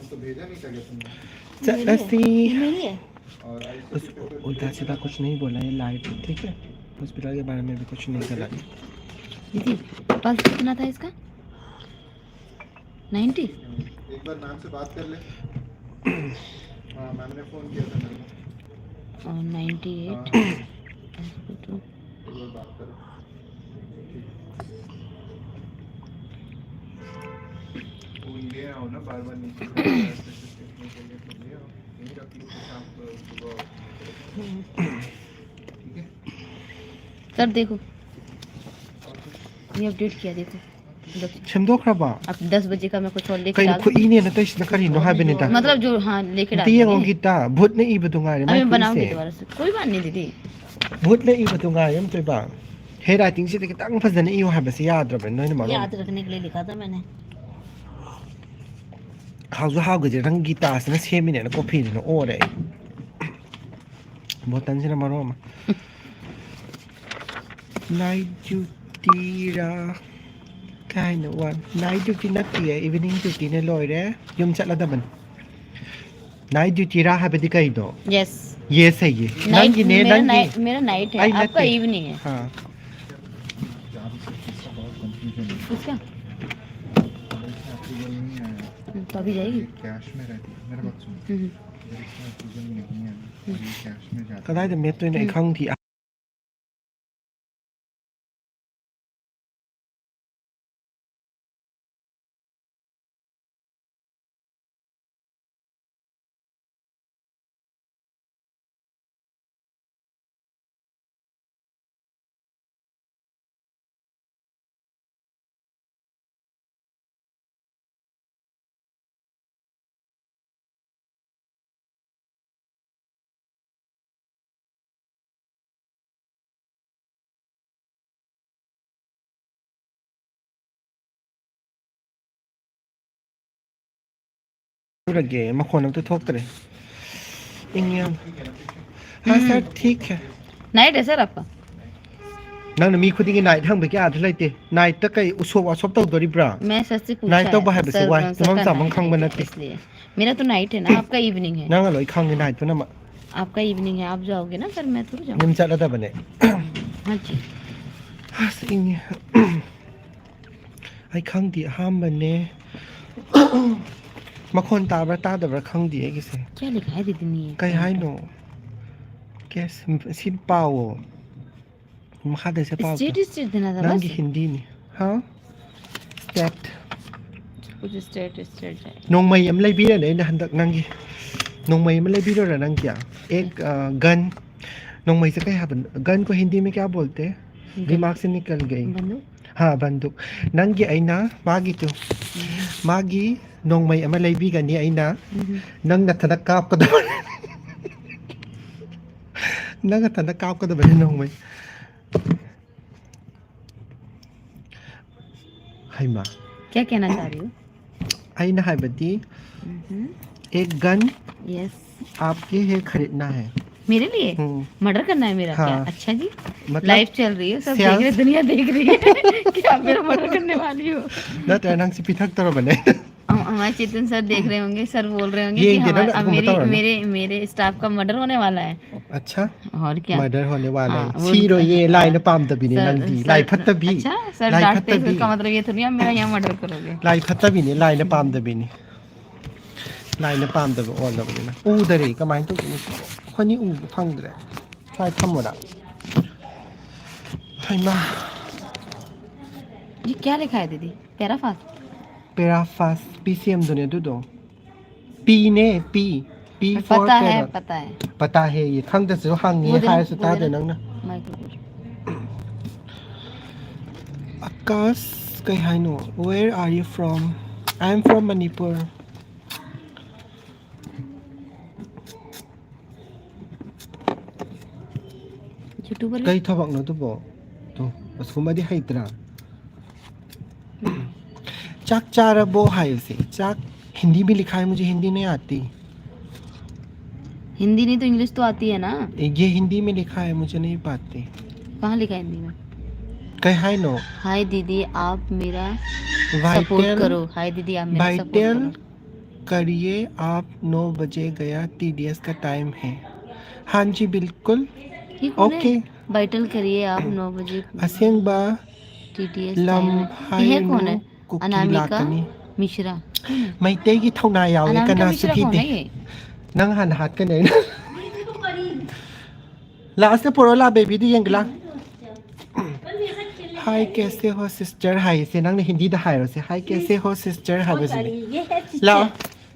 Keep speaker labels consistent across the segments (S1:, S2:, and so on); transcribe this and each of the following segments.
S1: तो भेजा नहीं क्या तुमने?
S2: उल्टा सीधा कुछ नहीं बोला है, लाइट ठीक है। हॉस्पिटल के बारे में भी कुछ नहीं करा।
S3: दीदी पल्स कितना था इसका? 90।
S1: एक बार मैम से बात कर ले। हाँ मैम ने फोन किया था मेरे को।
S3: 98।
S1: एक बार बात करो। फोन ले आओ ना बार-बार नीचे से देखने के लिए फोन ले आओ। यहीं रख लो कुछ आप सुबह। ठीक है?
S3: सर देखो ये अपडेट किया देखो।
S2: सेमदोखराबा
S3: अब 10 बजे का मैं कुछ और लेके
S2: कई
S3: डाल
S2: खुई ने नतै सिना करिनो हाबेनिता
S3: मतलब जो हाँ लेके डाल
S2: तियंग गीता भूत ने इबदु गारे
S3: मैं बनाऊंगी दोबारा से। कोई बात नहीं दीदी।
S2: भूत ने इबदु गारे हम तोबा हे राइटिंग से कितंग फजन इयो हाबसे याद्रबे नोइन मारो
S3: याद रखने के लिए लिखा था मैंने।
S2: हाउजु हाउगजे रंग गीता सना सेमिने न कॉफी न ओरे बोतन से मारो मा नाइट ड्यूटी रा kind of one night duty natti hai evening duty ne loire yum chala daban night duty ra ha bedi kai do
S3: yes
S2: है ये
S3: नाइट
S2: नंगी ने नंगी
S3: मेरा नाइट है आपका इवनिंग है।
S2: हां
S3: किसका तो अभी जाएगी
S1: कैश में रहती है मेरा बात सुन। इसमें अप्रूवल नहीं है ये कैश में जाता है।
S2: कदा दे मेट तो ने खंग थी लगे मखोन तो ठोकतरे इंगियम हां सर ठीक है
S3: नाइट है सर आपका
S2: नंग मी खुदी की नाइट हम क्या आद लेते नाइट त कई उसो वासो तो दोरिब्रा
S3: मैं सच से पूछा
S2: नाइट तो बाहे बसे वाई तमाम सामन खंग बनते
S3: इसलिए मेरा तो नाइट है ना आपका इवनिंग है।
S2: नंग लोई खंग नाइट तो ना
S3: आपका इवनिंग है आप जाओगे ना सर मैं थोड़ी जाऊंगी।
S2: निम चला था बने
S3: हां जी
S2: हसिंग आई खंग दी हम बने मखोन ताबरा तादबरा खंग दी किसे
S3: क्या लिखा है दीदी ने
S2: कई हाय नो कैस सिम पाओ मखा दे से पाओ
S3: स्टेट देना था
S2: नंगी
S3: बस
S2: हिंदी ने हां स्टेट
S3: कुछ स्टेट है
S2: नोंगमई हम लेबी रे ने हंदक नंगी नोंगमई हम लेबी रे नंग क्या एक गन नोंगमई से कई हाबन गन को हिंदी में क्या बोलते हैं दिमाग से निकल गई
S3: बंदूक
S2: हाँ बंदूक नंगी आईना मागी तो मागी नोंगमई अमा लेबी गनी आईना नंग नथना काप को दबन नंग नथना काप को दबन नोंगमई हाय मां
S3: क्या कहना चाह रही हो?
S2: आईना है बदी एक गन
S3: यस
S2: आपके है खरीदना है
S3: मेरे लिए मर्डर करना है मेरा
S2: हाँ।
S3: क्या? अच्छा जी
S2: मतलब
S3: लाइफ चल रही है सब देख रहे दुनिया देख रही है कि आप मेरा मर्डर करने वाली हो।
S2: ना तो नंग से पिथक तरो बने
S3: हमारे चेतन सर देख रहे होंगे सर बोल रहे होंगे
S2: ये
S3: कि
S2: इनके ना
S3: अब
S2: तुम बताओ ना।
S3: मेरे स्टाफ का मर्डर होने वाला है।
S2: अच्छा
S3: और क्या
S2: मर्डर होने वाला
S3: हाँ,
S2: है
S3: वो-
S2: सीरो ये लाइन पाम तभी नहीं नंगी लाई फत्ता भी
S3: अच्छा सर
S2: लाई
S3: डांटते
S2: फत्ता
S3: हैं
S2: भी
S3: इसका मतलब ये थोड़ी आप मेरा यहाँ मर्डर करोगे।
S2: लाई फत्ता भी नहीं लाइन पाम दबी नहीं लाइन पाम दबी और दबी ना ऊ दरे कमाई तोคนนี้อูฟังดระใช่ทำหมดอ่ะहाय मां
S3: ये क्या लिखा है दीदी? पैराफास
S2: पेराफास पीसीएम दुनिया दो पी ने पी फॉर
S3: पता है
S2: पता है ये खंग दे जो हंग ये हाय सता दे नंग ना आकाश कहीं hi no where are you from I am from Manipur
S3: YouTuber
S2: कई थबक न तो बो तो उसको मदी है इतना चाक चार बो है उसे चाक हिंदी में लिखा है मुझे हिंदी नहीं आती
S3: हिंदी नहीं तो इंग्लिश तो आती है ना।
S2: ये हिंदी में लिखा है मुझे नहीं पाती
S3: कहाँ लिखा है हिंदी में?
S2: कहीं हाय नो
S3: हाय दीदी आप मेरा सपोर्ट
S2: वाइटल
S3: करो। हाय दीदी आप मेरा सपोर्ट
S2: वाइटल
S3: करो।
S2: करिए आप 9 बजे गया TDS का टाइम है हाँ जी बिल्कुल
S3: ये कौन है?
S2: ओके
S3: बाइटल करिए आप 9 बजे
S2: असेंबा
S3: TTS
S2: लम
S3: टाइम है। ये है कौन है?
S2: कुकी
S3: अनामिका
S2: लाकनी
S3: मिश्रा कौन है?
S2: मैतेगी थौना यावे
S3: अनामिका
S2: कना
S3: मिश्रा
S2: सुखी
S3: कौन
S2: दे
S3: है ये?
S2: नंग हन हाथ कने लास्ट पोरोला बेबी दी यंगला हाय कैसे हो सिस्टर हाय से नंग ने हिंदी दा हाय से हाय कैसे हो सिस्टर हाय बस ला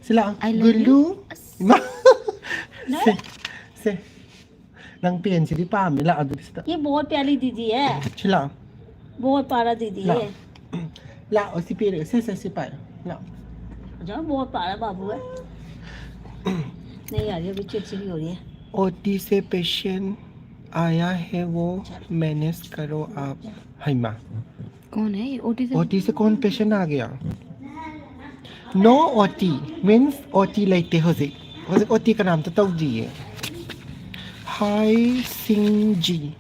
S2: सिला
S3: I love
S2: गुल्लू
S3: you.
S2: मा से नंग पेन से दी पाम मिला अदु बिस्ता
S4: ये बहुत प्यारी दीदी है,
S2: चिला
S4: बहुत प्यारा दीदी
S2: ला
S4: है।
S2: ला ओसी पेरे से पाए ला
S4: जाओ बहुत प्यारा बाबू है। नहीं आ रही अभी चिड़चिड़ी हो रही है।
S2: ओटी से पेशेंट आया है वो मैनेज करो आप हाइमा
S3: कौन है ये? ओटी से
S2: ओटी से कौन पेशेंट आ गया नो ओटी मीन्स ओटी लेते हो जी ओटी का नाम तो तब जी है हाय सिंह जी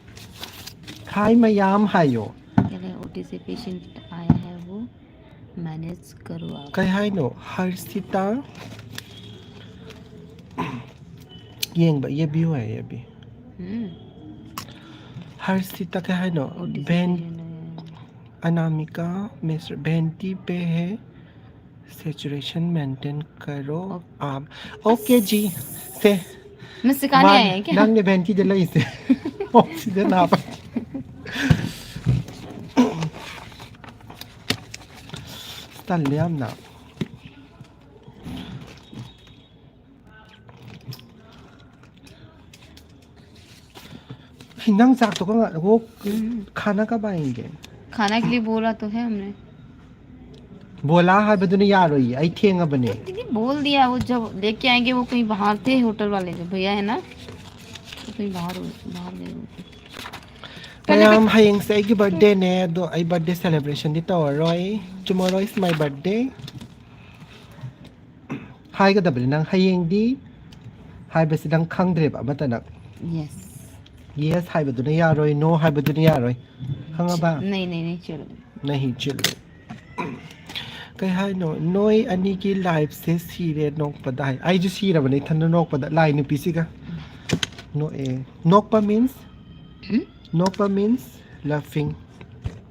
S2: हाय मयाम हायो
S3: कह रहे ओटी से पेशेंट आया है वो मैनेज करो आप।
S2: कह हाय नो हर्षिता ये भी हुआ है ये भी हर्षिता कह हाय नो
S3: ओटी से
S2: बहन
S3: patient आया है।
S2: अनामिका मिस्टर 20 पे है सेचुरेशन मेंटेन करो आप ओके जी से
S3: मैं सिखाने आए हैं क्या?
S2: नंग ने 20 दे लई से ऑक्सीजन आप तल्लियम ना नंग साक तो वो खाना कब आएंगे
S3: खाना के लिए बोला तो है हमने।
S2: बोला है बदुन यार होई आई थेंगा बने
S3: दीदी बोल दिया वो जब लेके आएंगे वो कहीं बाहर थे होटल वाले जो भैया है ना तो कहीं बाहर गए होंगे।
S2: हम हयेंग से आई बर्थडे ने दो आई बर्थडे सेलिब्रेशन दी तो रोय टुमारो इज माय बर्थडे हाय का दबले नंग हयेंग दी हाय बस दंग खंगद्रे बा मतनक
S3: यस
S2: यस हाय बदुन यार रोय नो हाय बदुन यार रोय खंगा बा
S3: नहीं चलो
S2: नहीं चिल्लो कहीं हाय नो नोई अनी की लाइफ से सीरे नोक पदा है आई जो सीरा बने थन नोक पदा लाई ने पीसी का नो ए नोक पा मीन्स लफिंग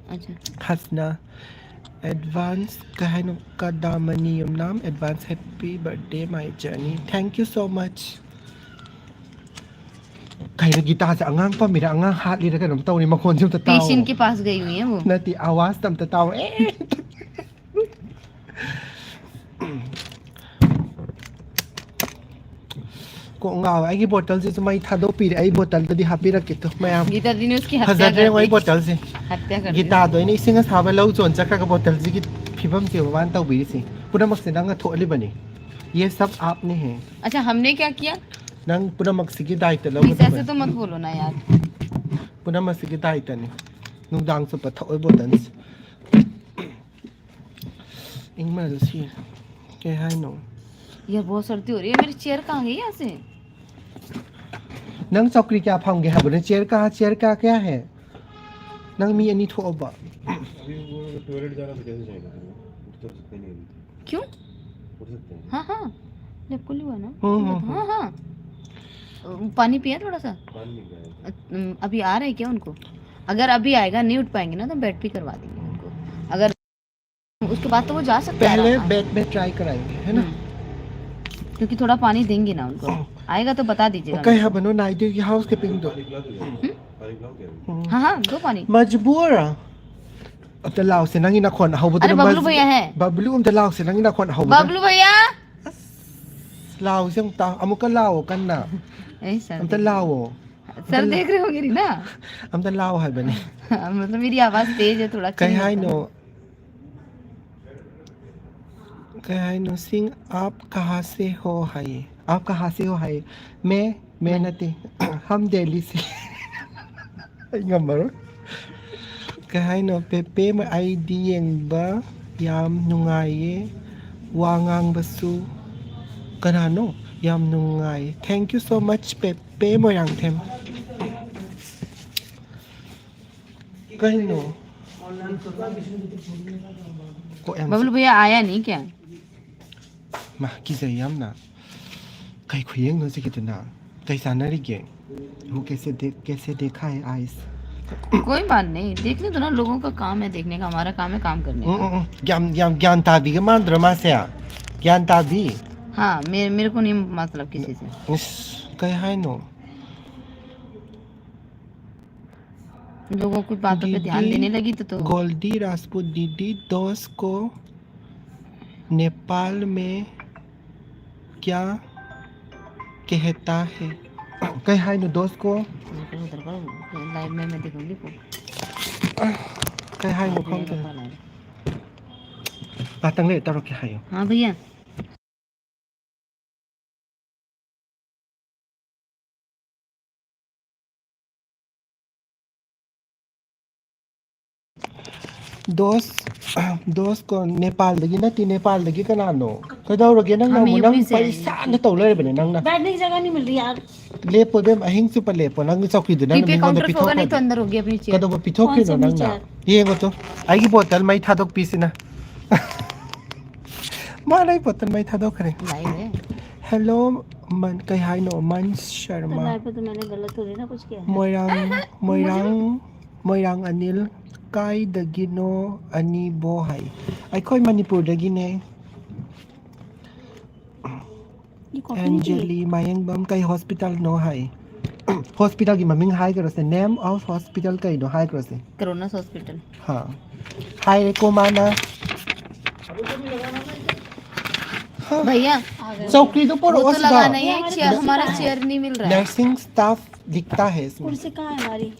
S3: अच्छा
S2: हंसना एडवांस कहे नो का दामनी यम नाम advance happy birthday my journey thank you so much कहीं ना गिटार से अंगांग पा मेरा अंगांग हाथ ले रखा नमता उन्हें मखोन से ताऊ
S3: पेशेंट के पास गई हुई है वो।
S2: नती आवाज तम ताऊ को ngào ai cái bottle से तुम्हारी था दो पी आई बोतल तो दी हापी रख के तो मैं आप
S3: गीता दी ने उसकी हत्या
S2: हजार
S3: कर
S2: रे वही
S3: दी।
S2: बोतल से
S3: हत्या कर दी।
S2: गीता दो इन्हें सिंह साबा लो जोन चक्का का बोतल से की फिबम से वान तो बीरी से पूरा मकसद नंगा थोड़ी बनी ये सब आपने है
S3: अच्छा हमने क्या किया?
S2: नंग पूरा मकसद की दायित्व लो
S3: प्लीज ऐसे तो मत बोलो ना यार।
S2: पूरा मकसद की दायित्व नहीं नुक दांग से पता ओए बोतल इंग में लसी के है नो
S3: यार बहुत सर्दी हो रही है। मेरी चेयर कहाँ गई यहाँ से?
S2: नंग चौकरी क्या फाऊंगे है बोले चेयर का क्या है नंग मी अनी थो बा
S5: अभी वो टॉयलेट जाना तो कैसे जाएगा फिर उठ तो सकते नहीं अभी
S3: क्यों?
S5: उठ सकते हैं
S3: हाँ लेपकुली हुआ ना। हाँ पानी पिया थोड़ा सा।
S5: पानी नहीं गया
S3: अभी आ रहा है क्या उनको? अगर अभी आएगा नहीं उठ पाएंगे ना तो बेड पे करवा देंगे उनको। अगर उसके बाद तो वो जा सकते हैं
S2: पहले
S3: आराम से।
S2: बेड में ट्राई कराएंगे है ना
S3: क्योंकि थोड़ा पानी देंगे ना उनको। आएगा तो बता दीजिएगा।
S2: ओके हाँ बनो नाइट की हाउस के पिंग दो
S5: पानी पिला दो यार पानी पिलाओ क्या
S3: हाँ दो पानी।
S2: मजबूर अब तो लाओ से नंगी ना खोन हाउ
S3: अरे बबलू भैया है।
S2: बबलू हम तो लाओ से नंगी ना खोन हाउ
S3: बबलू भैया
S2: लाओ से हम ता अमुक लाओ kan ना
S3: ए सर
S2: हम तो लाओ
S3: सर देख रहे होंगे ना।
S2: हम तो लाओ है बने
S3: मतलब मेरी आवाज तेज है थोड़ा।
S2: कहीं हाय नो सिंह आप कहाँ से हो हाय आप कहाँ से हो हाय मैं नते हम दिल्ली से ngầm कहीं नो पेपे में आईडी यंबा याम नुंगाये वांगांग बसु कनानो याम नुंगाये थैंक यू सो मच पेपे मोयांग थेम कहीं नो को एम
S3: बबलू भैया आया नहीं क्या?
S2: मा किसे यामना कई खुयेंग नो से कितना कैसा नरिगे वो कैसे देखा है आइस
S3: कोई बात नहीं, देखने तो ना, लोगों का काम है देखने का, हमारा काम है काम करने का।
S2: ज्ञान ताबी के मान द्रमा से ज्ञान ताबी
S3: हाँ, मेरे को नहीं मतलब किसी से।
S2: कई है नो
S3: लोगों की बातों पे ध्यान देने लगी तो
S2: गोल्डी राजपूत दीदी दोस्त को नेपाल में क्या कहता है कई है नो दोस्त को
S3: उधर करो लाइव में मैं देखूंगी को
S2: कई है नो कौन बातंग ले तारो क्या है
S3: हाँ भैया
S2: दोस्त को नेपाल दगी ना ती नेपाल दगी का नानो कदौ रोगे नंग ना नंग पैसा न तो ले बने नंग ना
S4: बैठने की जगह नहीं मिल रही यार।
S2: ले पो दे अहिंग सुपर ले पो नंग चौकी दे नंग
S3: पीपे काउंटर होगा नहीं तो अंदर होगी अपनी चेयर।
S2: कदौ पिथोक के नंग ना ये गो तो आगी बोतल मै थादोक पीसिना मारै बोतल मै थादोक करे
S3: लाइव है।
S2: हेलो मन कई हाय नो मन शर्मा
S4: लाइव पे तो मैंने गलत हो रही ना कुछ किया।
S2: मोइरांग अनिल काय दगिनो अनि बो हाय अखोय मणिपुर दगिने एंजेली मायंगबम कई हॉस्पिटल नो हाय हॉस्पिटल की ममिंग हाय करो से नेम ऑफ हॉस्पिटल कई नो हाय करो से
S3: कोरोना हॉस्पिटल।
S2: हां हाय को माना
S3: भैया
S2: चौकी तो पर
S3: वो तो लगा नहीं है, चेयर हमारा चेयर नहीं मिल रहा है।
S2: नर्सिंग स्टाफ दिखता है इसमें
S4: कुर्सी कहाँ है हमारी?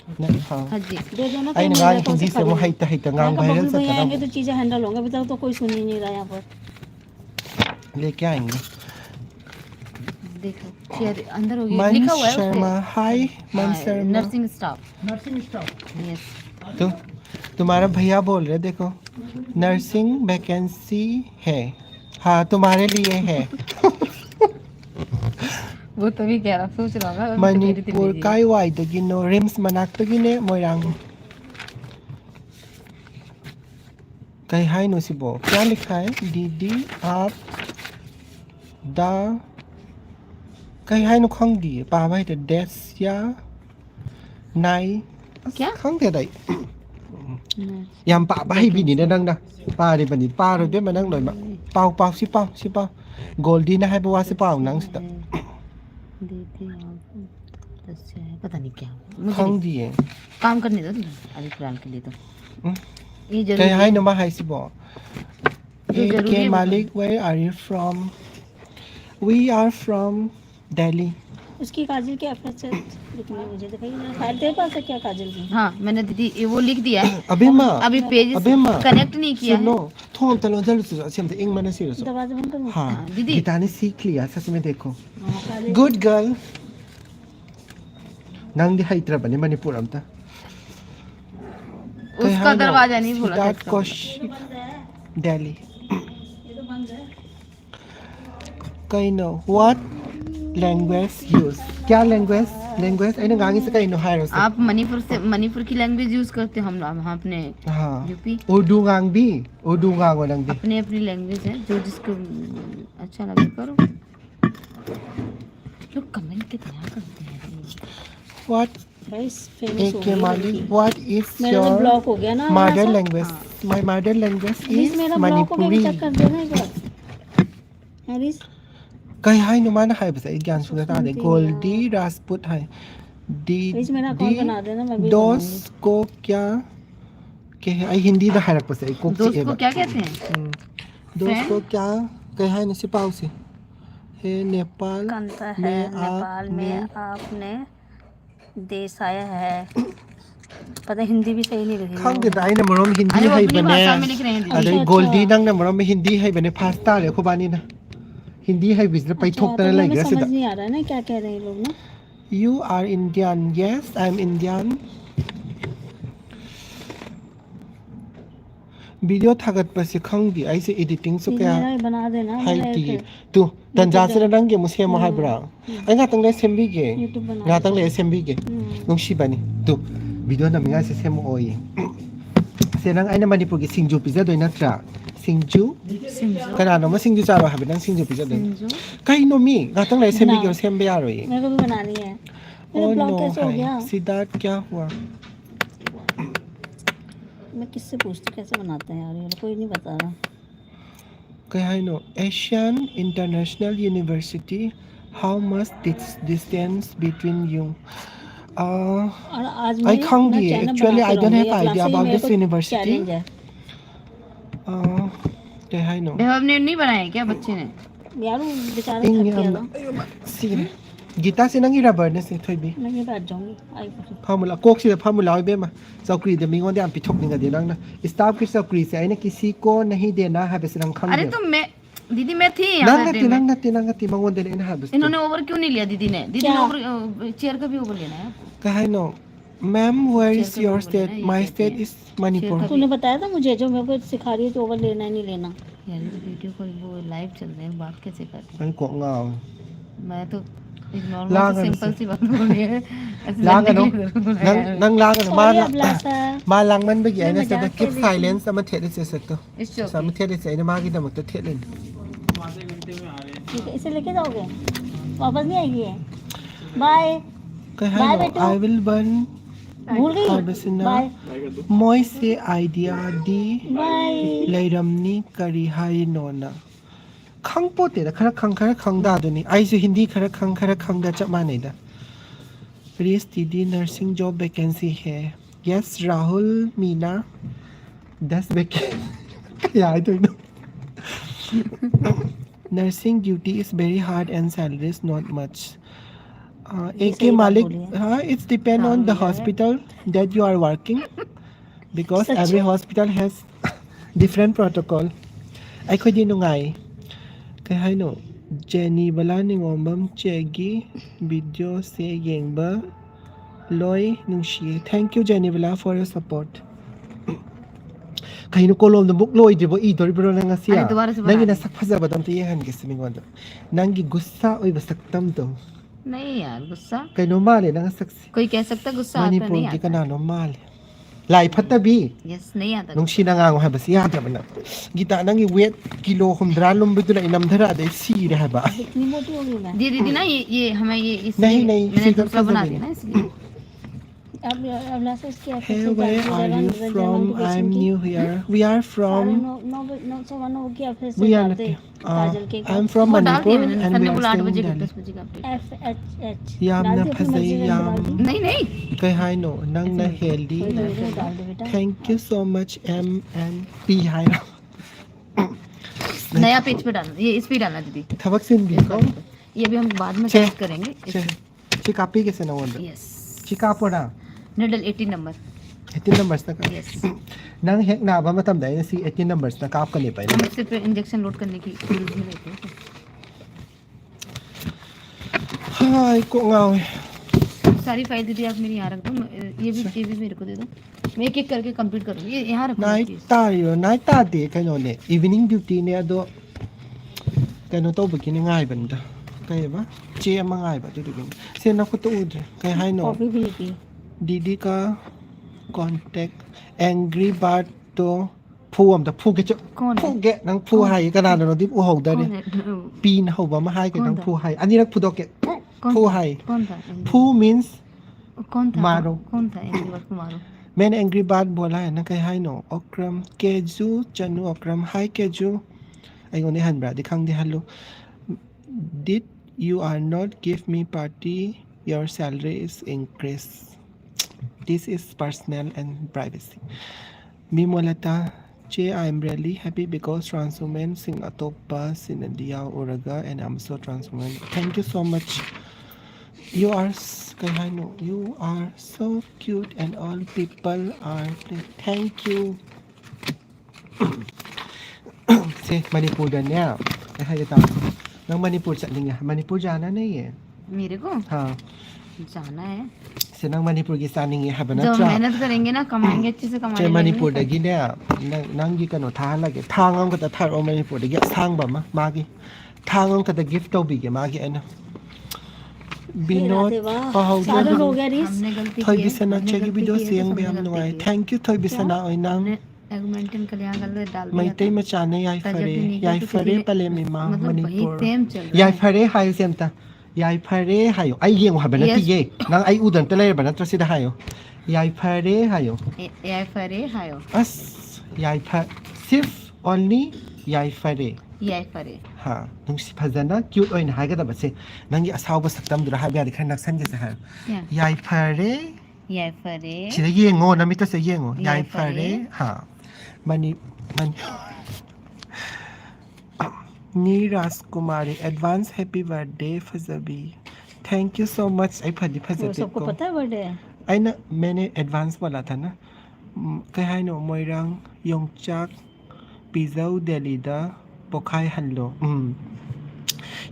S2: हां
S3: हाँ जी
S4: दे दो ना।
S2: आई नगान हिंदी से वो हाइट हाइट ngang वायरल
S4: से
S2: से
S4: आएंगे तो चीजें हैंडल होंगे। अभी तक तो कोई सुन ही नहीं रहा यहाँ पर।
S2: लेके आएंगे
S3: देखो चेयर अंदर होगी
S2: मन
S3: लिखा हुआ है
S2: शर्मा हाय मन
S3: उस पे
S2: शर्मा
S3: नर्सिंग स्टाफ यस।
S2: तो तुम्हारा भैया बोल रहे देखो नर्सिंग वैकेंसी है हाँ तुम्हारे लिए है
S3: वो तभी कह रहा सोच रहा होगा
S2: मणिपुर काय वाई दगिनो रिम्स मनाक दगिने मोइरांग कई हाय नो सिबो क्या लिखा है दीदी आप दा कई हाय नो खंग दी पावा है डेस या नाई
S3: क्या
S2: खंग दे दाई yam pa ba hai bi ni nang da pa ri ba ni pa ro de ma nang loi ma pau si pau goldi na hai ba wa si pau nang sta
S3: देते आप अच्छा है पता नहीं क्या मुझे
S2: khang di e
S3: काम करने दो अभी फिलहाल के लिए तो ये
S2: kai
S3: जरूरी
S2: hai
S3: है।
S2: no ma hai si bo
S3: जो जरूरी
S2: के
S3: है
S2: मालिक where are you from we are from Delhi
S4: उसकी काजल के एफर्ट्स से लिखने मुझे दिखाई ना। फाइल तेरे पास है क्या काजल की?
S3: हाँ मैंने दीदी ये वो लिख दिया है
S2: अबे मां
S3: अभी पेज
S2: अबे मां
S3: कनेक्ट नहीं किया है।
S2: सुनो थोन तलो जल से सेम इंग माने सिरो
S4: दरवाजा बंद करो।
S2: हाँ
S3: दीदी।
S2: गीता ने सीख लिया सच में देखो गुड गर्ल नंग दी हाइत्रा बने मणिपुर अमता
S3: उसका दरवाजा नहीं खोला था इसका।
S2: कौशिक दिल्ली कहीं नो व्हाट लैंग्वेज यूज क्या लैंग्वेज ऐने गांगी से कहीं नो हायर से
S3: आप मणिपुर की लैंग्वेज यूज करते हम अपने
S2: हाँ
S3: यूपी
S2: उर्दू गांग भी उर्दू गांग वाला भी
S3: अपनी अपनी लैंग्वेज है जो जिसको अच्छा लगे करो। लोग कमेंट कितना करते हैं।
S2: व्हाट
S4: गाइस फेमस हो
S2: के मालिक व्हाट इज
S4: मेरा तो
S2: योर
S4: ब्लॉक हो गया ना
S2: mother language my mother language
S4: please
S2: is
S4: मेरा ब्लॉक हो गया
S2: मणिपुरी
S4: चेक कर देना एक बार। हैरिस
S2: कहीं हाय नो माना हाय बस ज्ञान सुनता है गोल्डी राजपूत है दी
S4: प्लीज मेरा अकाउंट बना देना मैं भी
S2: दोस्त को क्या कहे आई हिंदी दा हारक बस को
S3: दोस्त को क्या कहते हैं?
S2: दोस्त को क्या कहे न सिपाव से हे नेपाल
S4: बनता है
S2: में
S4: नेपाल में आपने देश आया है। पता हिंदी भी सही नहीं लिखी।
S2: खंग दाई न मरोम हिंदी
S3: अरे वो
S2: है
S3: अपनी
S2: बने
S3: भाषा में लिख रहे हैं दीदी।
S2: अरे गोल्डी नंग न मरोम हिंदी है बने फास्ता रे को बानी ना हिंदी है बिजनेस पै ठोक तना लग गया
S4: समझ नहीं आ रहा है ना क्या कह रहे हैं लोग ना।
S2: You are Indian. Yes, I'm Indian. Video थागत पर से खंगी ऐसे एडिटिंग सो क्या
S4: मेरा बना देना
S2: हाय
S4: मेरा
S2: ती
S4: एक
S2: तू तंजा से रंग के मुसे महाय ब्रा आई ना तंग ले सेम्बी के
S4: YouTube बना
S2: ना तंग ले सेम्बी के नुंशी बनी तू वीडियो ना मिगा से सेम ओई เสียนังไอ้นั่นมันญี่ปุ่นกิสิงจูพิซซ่าด้วยนะจ๊ะสิงจูขนาดนั้นว่าสิงจูจ้าเราหาเป็นนั่งสิงจูพิซซ่าด้วยก็อินโนมีเราต้องเลยเซมบิเกียวเซมเบียร์เลย
S4: मेरे को भी बनानी है
S2: โอ้
S4: मेरा
S2: โน
S4: ब्लॉग कैसे हो गया
S2: ซิดาร์ทक्या हुआ
S4: मैं किससे पूछती कैसे बनाते हैं यार ये कोई नहीं बता रहा
S2: ก็ให้โน Asian International University how much distance between you
S4: और आज
S2: I
S4: मैं
S2: can't
S4: अपना
S2: be
S4: चैनल
S2: actually I
S4: बनाते
S2: don't have
S4: रहूंगी,
S2: idea
S4: क्लासेस
S2: about
S4: मेरे
S2: this
S4: को
S2: university
S4: challenge है।
S2: ก็ให้โน
S3: बेहब ने नहीं बनाया क्या बच्चे ने
S4: यार वो बेचारा
S2: Ting
S4: थक गया
S2: yam
S4: था
S2: sin gita sinang irabber na si thoibi
S4: मैं ये बैठ जाऊंगी आई कुछ
S2: phamula kok si phamula oi bema sakri de mingon de am pithok ninga de nang na staff ki sakri se aina kisi ko nahi देना है बस नंग खम
S3: अरे तो मैं दीदी मैं थी यहाँ
S2: नंग
S3: birthday में।
S2: नंग ती मंगोन de na है बस
S3: इन्होंने ओवर क्यों नहीं लिया दीदी ने दीदी ने ओवर चेयर का भी ओवर लेना है
S2: का है no ma'am where is
S3: Chair
S2: your
S3: का
S2: स्टेट
S3: बोलना है,
S2: माय
S3: ये
S2: स्टेट
S3: कहते
S2: इज मणिपुर
S3: Chair
S4: तूने बताया था मुझे जो मेरे को सिखा रही है तो ओवर लेना है नहीं लेना
S3: यार ये तो वीडियो कॉल वो लाइव चल रहे हैं बात कैसे कर रहे
S2: มันกงเงา
S3: हैं मैं तो एक
S2: लाग
S3: नॉर्मल
S2: है
S3: सिंपल सी बात बोल रही है ऐसे
S2: ล้างกัน
S3: लड़ने
S2: เนาะ
S3: के लिए बोला
S2: นั่ง
S3: यार।
S2: นั่งล้างกันมา
S4: Sorry
S2: ละ
S4: अभिलाषा
S2: มาล้างมันไปกี่ไอ้นะ
S4: मैं
S2: จะ
S4: मजाक
S2: เก็บ
S4: कर रही
S2: ไซเลนซ์มาเทสเสร็จตัว
S3: It's
S2: สาม
S3: okay
S2: เทสเสร็จนะมากี่ดำตัวเทสเลย
S4: ठीक है इसे लेके जाओगे वापस नहीं आएगी ये बाय
S2: ก็ให้
S4: Bye,
S2: เนาะ
S4: बेटू।
S2: I will burn
S4: भूल गई
S2: Arbasina
S4: बाय
S2: Moise idea di
S4: बाय
S2: Lairamni kari hai nona Khang pote da khara khang da do ni ai su hindi khara khang da chap mane da Please TD nursing job vacancy hai Yes Rahul Meena that's vacancy yeah I don't know nursing duty is very hard and salary is not much एक
S4: सही बात
S2: मालिक
S4: बोली है।
S2: हाँ it's depend on the hospital that you are working because
S4: such
S2: every
S4: है।
S2: hospital has different protocol ไอ้คนดีนุ่งไงก็ให้หนูเจนี่เวลาหนึ่งอมบัมเจกี้วิดีโอเสียงเบอร์ลอยหนึ่งชี thank you เจนี่เวลา for your support ใครนุโกลมดบุกลอยดีบ่อีตัวริบรนังเสีย
S3: अरे दोबारा से
S2: นั่ง
S3: बना
S2: กินสักพักจะบัดตั้มตีหันกิสมิงวันตัวนั่งกิกุศลโอ้ยบัสักตั้มตัว
S3: नहीं यार गुस्सा
S2: ใครโนมาเลยนั่งสัก
S3: कोई कह सकता गुस्सा
S2: ม
S3: आता
S2: ณีปุร
S3: नहीं
S2: ที่
S3: आता
S2: ก็น่าโนมาเลยหลายพัตตาบี
S3: यस नहीं आता
S2: น้องชีนางางว่าให้บสิยาแต่มันน่ะกีตานั่งอีเวทกิโลคุมดราลมไปตัวไหนนำเท่าได้ซีได้ให้บ่
S4: इतनी मोटी हो गई मैं
S3: ये दीदी ना ये हमें ये
S2: नहीं,
S3: इसलिए
S2: नहीं,
S3: मैंने
S2: फिगर
S3: दूसरा
S2: फंसा
S3: बना
S2: नहीं।
S3: दिया ना इसलिए
S4: अब अभिलाषा इसकी
S2: Hey, where are you from? I'm new here. We are from
S4: हो गया फिर से
S2: we are
S4: डालते काजल के
S2: I'm from
S3: वो डाल
S2: Manipur
S3: दिया मैंने
S2: and
S3: सर ने
S2: we
S3: बोला
S2: are
S3: 8 बजे
S2: staying in
S3: का
S2: Delhi.
S3: 10 बजे का update।
S4: FHH
S2: याम
S4: डाल
S2: ना
S4: दी अपनी
S2: फसाई
S4: मर्जी में
S2: याम
S4: डाल दी।
S3: नहीं नहीं
S2: कह हाय नो नंग ना हेल्दी
S4: कोई तो इधर डाल दे बेटा
S2: Thank you so much M and P हाय ना
S3: नया पेज पे डालना ये इस पे डालना दीदी
S2: थबक सिन भी को
S3: ये भी हम बाद में
S2: छे।
S3: चेक करेंगे
S2: चिकापी कैसे ना वंद
S3: यस
S2: चिकापोड़ा
S3: निडल 18 नंबर
S2: 18 numbers ना का
S3: यस
S2: नंग हेक ना बा मतम दा सी 18 numbers ना काप करने पाए
S3: हम सिर्फ इंजेक्शन लोड करने की यूज में लेते हैं
S2: हाय को गाओ
S3: सारी फाइल दीदी आप मेरी यहाँ रख दो ये भी मेरे को दे दो मैं एक एक करके कंप्लीट करूँगी ये यहाँ रखो
S2: नाइट
S3: please।
S2: तारियो नाइट तादे कनो ने इवनिंग ड्यूटी ने अदो कनो तो बकिनง่ายบันดาकय बा चे अमाง่ายบาตุกินเซนको तो उद कय हाय नो
S4: कॉफी भी पी
S2: दीदी का कांटेक्ट एंग्री बर्ड तो फूम द फू के च
S3: कौन है?
S2: फू के नंग फू हायกระดานเนาะดิอูเฮาได้
S3: कौन
S2: เนี่ย
S3: है?
S2: ปีนเฮาบ่มาให้กัน
S3: कौन
S2: นาง
S3: था?
S2: ฟูहायอันนี้นักฟูดอกเก
S3: कौन
S2: फू
S3: था?
S2: हाय
S3: कौन था
S2: ฟู means
S3: कौन था
S2: मारो।
S3: कौन था एंग्री बर्ड को मारो
S2: मैंने एंग्री बर्ड बोला है ना कह हाय नो ओक्रम केजू चनु ओक्रम हाय केजू आई गोने हन ब्रा दिखांग दे hello did you are not give me party your salary is increase this is personal and privacy mimolata che I am really happy because transwoman sing atopa sinandia oraga and I'm so transwoman thank you so much you are Kahano, you are so cute and all people are thank you say Manipur dan ya kaya ta nang Manipur sa linga Manipur jana na ye
S3: मेरे को
S2: ha
S3: जाना है
S2: se nang Manipur gi saning ye habana
S3: जब
S2: tra
S3: मेहनत करेंगे ना कमाएंगे अच्छे से
S2: che
S3: कमाएंगे
S2: Manipur da gi ne nang gi kano tha lage thangam ka ta thar o Manipur da gi sang ba ma gi thangam ka da gift to bi ge ma gi ana Binod
S4: सालन हो गया रीस
S3: हमने गलती की
S2: थोई
S3: है,
S2: बिसना
S3: हमने
S2: चेगी
S3: गलती
S2: वीडियो
S3: की है, तो
S2: सेंग
S3: सबने
S2: बे हम
S3: गलती
S2: नुआई
S3: की है।
S2: थैंक यू थोई बिसना ओइना
S3: हमने एगमेंटन कल्याण गलत डाल दिया
S2: मैते
S3: था।
S2: मचाने याई
S3: पर जब
S2: फरे
S3: भी नहीं
S2: याई
S3: गया तो
S2: फरे
S3: किसी ने-
S2: पले मिमा
S3: मतलब वही
S2: मणिपुर
S3: सेम चल रहा
S2: याई
S3: है।
S2: फरे हायो सेमता याई फरे हायो आई येंगो हाबे नती
S3: Yes.
S2: ये नंग आई उदन त लेबा नत्र सिदा हायो याई फरे हायो
S3: याइफरे हायो
S2: अस याई फर सिर्फ ओनली याई फरे
S3: याइफरे
S2: हा नुंसी फजना क्यूट ओइन हागदबसे नंगी असावब सक्तमदुरा हाबे यादि खन नक्सन गेसे हा
S3: क्या
S2: याई फरे
S3: याइफरे
S2: सिदा येंगो नमित से येंगो याई
S3: याई
S2: फरे
S3: फरे।
S2: हा मनी नी राजकुमारी एडवांस हैप्पी बर्थडे फजबी थैंक यू सो मच आई फदी
S4: वो
S2: फजते
S4: सबको
S2: को
S4: पता है बर्थडे है।
S2: आइना मैंने एडवांस बोला था ना कहीं है नो मोइरांग योंगचाक पिज़ाऊ दिल्ली दा पोखाई हल्लो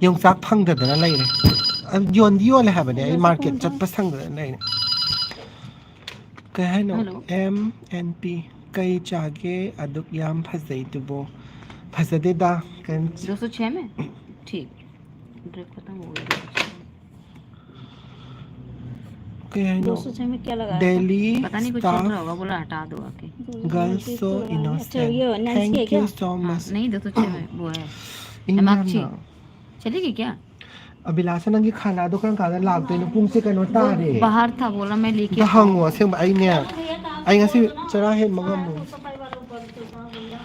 S2: योंगचाक फंगदना लेरे अब योन ले हाबने आई मार्केट चट पसंगदना लेरे कहीं है no
S3: hello.
S2: M N P कई चागे अदुक याम फजई तुबो फजदे दा कं
S3: 206 में ठीक ड्रिप खत्म हो गया 206 में।
S2: कहीं है नो
S4: 206 में क्या लगाया था?
S2: दिल्ली
S3: पता नहीं कुछ चल रहा
S2: स्टाफ
S3: होगा बोला हटा दो आके।
S2: गर्ल्स सो
S4: अच्छा, ये
S2: इनोसेंट
S4: नैन्सी है
S2: थैंक
S4: क्या?
S2: यू सो
S3: हाँ,
S2: मच
S3: नहीं 206 में वो है एमाक्षी चलेगी क्या?
S2: अभिलाषा नंगी खाना दो kan kada lag to pung se kano ta re
S3: बाहर था बोला मैं लेके
S2: da hang wa sem ai ne ai ngasi chara he mangam mu
S4: सफाई वालों को तो कहाँ बोल रहा?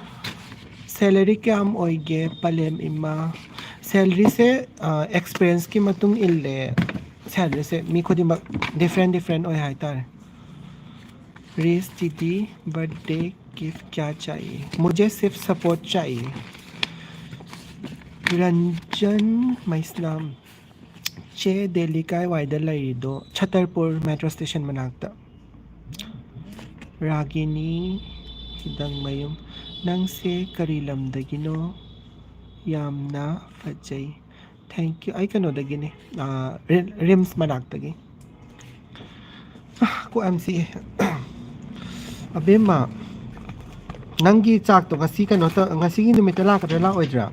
S2: सैलरी क्या ओइगे पलेम इमा सैलरी से एक्सपीरियंस की मतुंग इल्ले सैलरी से मी खुद डिफरेंट डिफरेंट ओय हाय तार रेस दीदी बर्थडे गिफ्ट क्या चाहिए मुझे सिर्फ सपोर्ट चाहिए रंजन मैस्नाम चे दिल्ली का वाइडर लाइदो छतरपुर मेट्रो स्टेशन मनाकता रागिनी हिदंग मयुम नंग से करी लमदगिनो यामना फजई थैंक यू आई कनो दगिने रिम्स मनाकतगी को एमसी अबेमा नंगी चाक तो ngasi kano ta ngasi gi numit la ka la oidra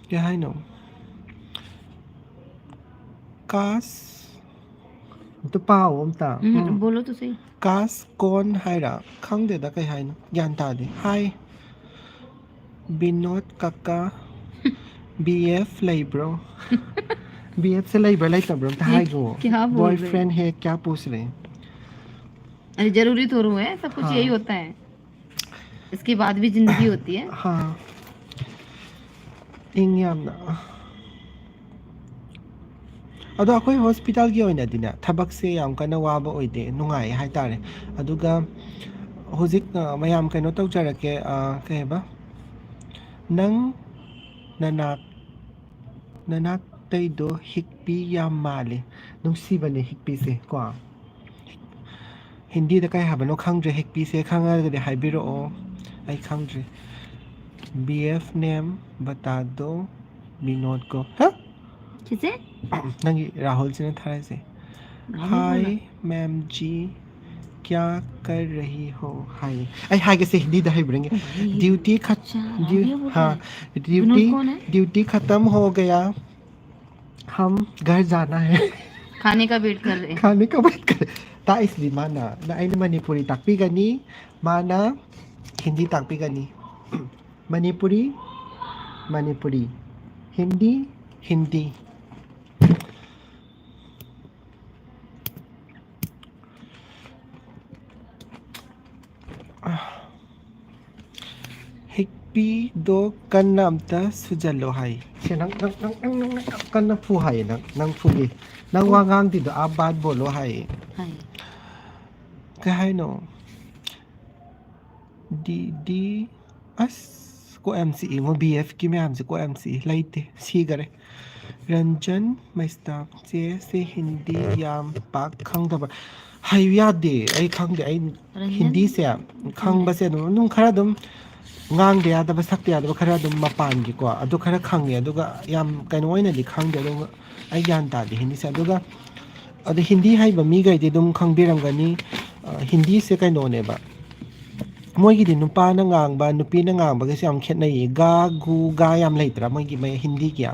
S2: क्या है नो कास तो पाओ ओमता
S3: बोलो तो सही
S2: कास कौन है रा खंग दे दा कई है नो ज्ञान ता दे हाय विनोद काका बीएफ लाइब्रो बीएफ से लाइब्रो लाइक ब्रो ता हाय गो
S3: क्या बोल रहे
S2: बॉयफ्रेंड है क्या पूछ रहे हैं
S3: अरे जरूरी तो रू है सब कुछ
S2: हाँ।
S3: यही होता है इसके बाद भी जिंदगी होती है
S2: हाँ इंग्यामना अदो अखोई हॉस्पिटल की ओइना दिना थबक से याम कना वाबा ओइदे नुंगाई हाय तारे अदुगा होजिक मयाम कनो तौजरके कहबा नंग ननाक तैदो हिकपी याम माले नुंसीबने हिकपी से को हिंदी दा काय हाबनो खंगजे हिकपी से खंगागदे हाइबिरो आई खंगजे BF नेम बता दो विनोद को हाँ
S3: किसे
S2: नंगी राहुल जी ने थारे से हाय मैम जी क्या कर रही हो हाय आई हाय कैसे हिंदी दही बरेंगे ड्यूटी हाँ ड्यूटी खत्म हो गया हम घर जाना है
S3: खाने का वेट कर रहे
S2: खाने का वेट कर ता इसलिए माना ना आई मणिपुरी ताकपी गनी माना हिंदी ताकपी गनी मणिपुरी मणिपुरी हिंदी हिंदी हिप्पी दो कन्ना अमता सुजलो हाय से नंग कन्ना फू हाय नंग फूगी नंग वांगांग दी दो आप बात बोलो हाय क्या है नो डी अस को एमसी वो बीएफ की में हमसे को एमसी लाइते सी करे रंजन मैस्ता से हिंदी याम पाक खंग दबर हाय याद दे आई खंग दे आई हिंदी से खंग बसे नुम खरा दम ngang de ada basak de ada khara dum mapan gi ko adu khara khang ye aduga yam kain oina di khang de dum ai yan ta di hindi se aduga adu hindi hai ba mi gai de dum khang biram gani hindi se kain no ne ba moi gi di nupa na ngang ba nupi na ngang ba ge se am khet nai ga gu ga yam lai tra moi gi mai hindi kya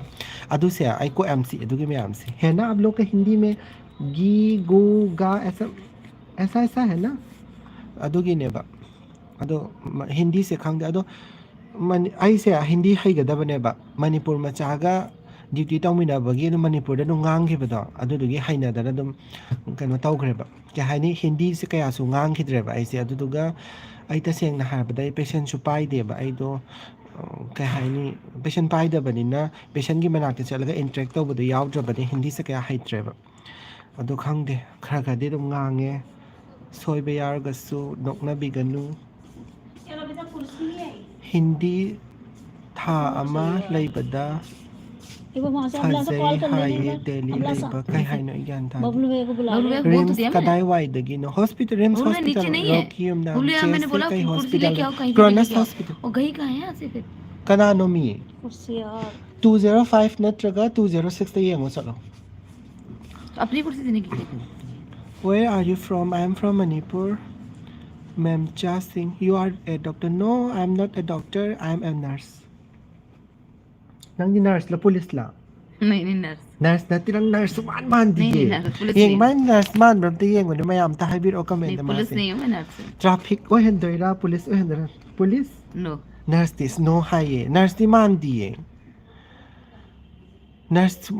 S2: अदु से आई को MC अदु के में MC है ना आप लोग के हिंदी में गी गो गा ऐसा ऐसा ऐसा है ना अदु की नेबा अदो हिंदी से खंग अदो मन आई से हिंदी हैगदबनेबा मणिपुर मचागा ड्यूटी तौमिनाबगी मणिपुर गांगीबदो अदुदुगी हैनदना दम कनो तौग्रेबा क्या हानि हिंदी से कयासु गांगीद्रेबा ऐसे अदुदुगा आई तसेंगना हाबदा पेशेंट सु पाइदेबा आइदो क्या हानि पेशेंट पाइदबनिना पेशेंट की मनाक्ते चलगा इंटरेक्ट तौबदो यावद्रबनि हिंदी से कया हैद्रेबा अदो खंगदे खरा खरादि दम गांगे सोइबे यारगसु नोकनाबिगनु हिंदी था अमा लैबदा
S4: एक बार वहाँ से अबला से कॉल कर लेंगे
S2: डेली लैबा कई हाइनो ज्ञान था
S4: बबलू भैया को बुला
S3: बबलू
S4: ले
S3: भैया बोल तो
S2: रिम्स
S3: दिया
S2: कदाई वाइदगी नो हॉस्पिटल रिम्स
S3: बबलू
S2: हॉस्पिटल
S3: नीचे नहीं है
S2: रोकियम नाम
S3: बबलू मैंने बोला
S2: कई
S3: कुर्सी लेके आओ कहीं
S2: क्रॉनस हॉस्पिटल
S3: और गई कहाँ है यहाँ से फिर
S2: कनानोमी
S4: कुर्सी यार
S2: 205 नत्रगा 206 ते येंगो चलो
S3: अपनी कुर्सी देने की
S2: Where are you from? I am from Manipur. Ma'am Cha Singh, you are a doctor? No, I am not a doctor. I am a nurse. Nang di nurse la police la.
S3: नहीं नहीं nurse
S2: Nurse na tirang nurse man di.
S3: नहीं, nurse, police
S2: Yeng
S3: नहीं।
S2: man nurse man bram ti yeng wala mayam ta habir o comment
S3: नहीं
S2: na
S3: police
S2: mas.
S3: नहीं हूँ मैं nurse हूँ
S2: Traffic o hendoira police o hendora. Police?
S3: No
S2: Nurse this no haye. Nurse di man di yeng. Nurse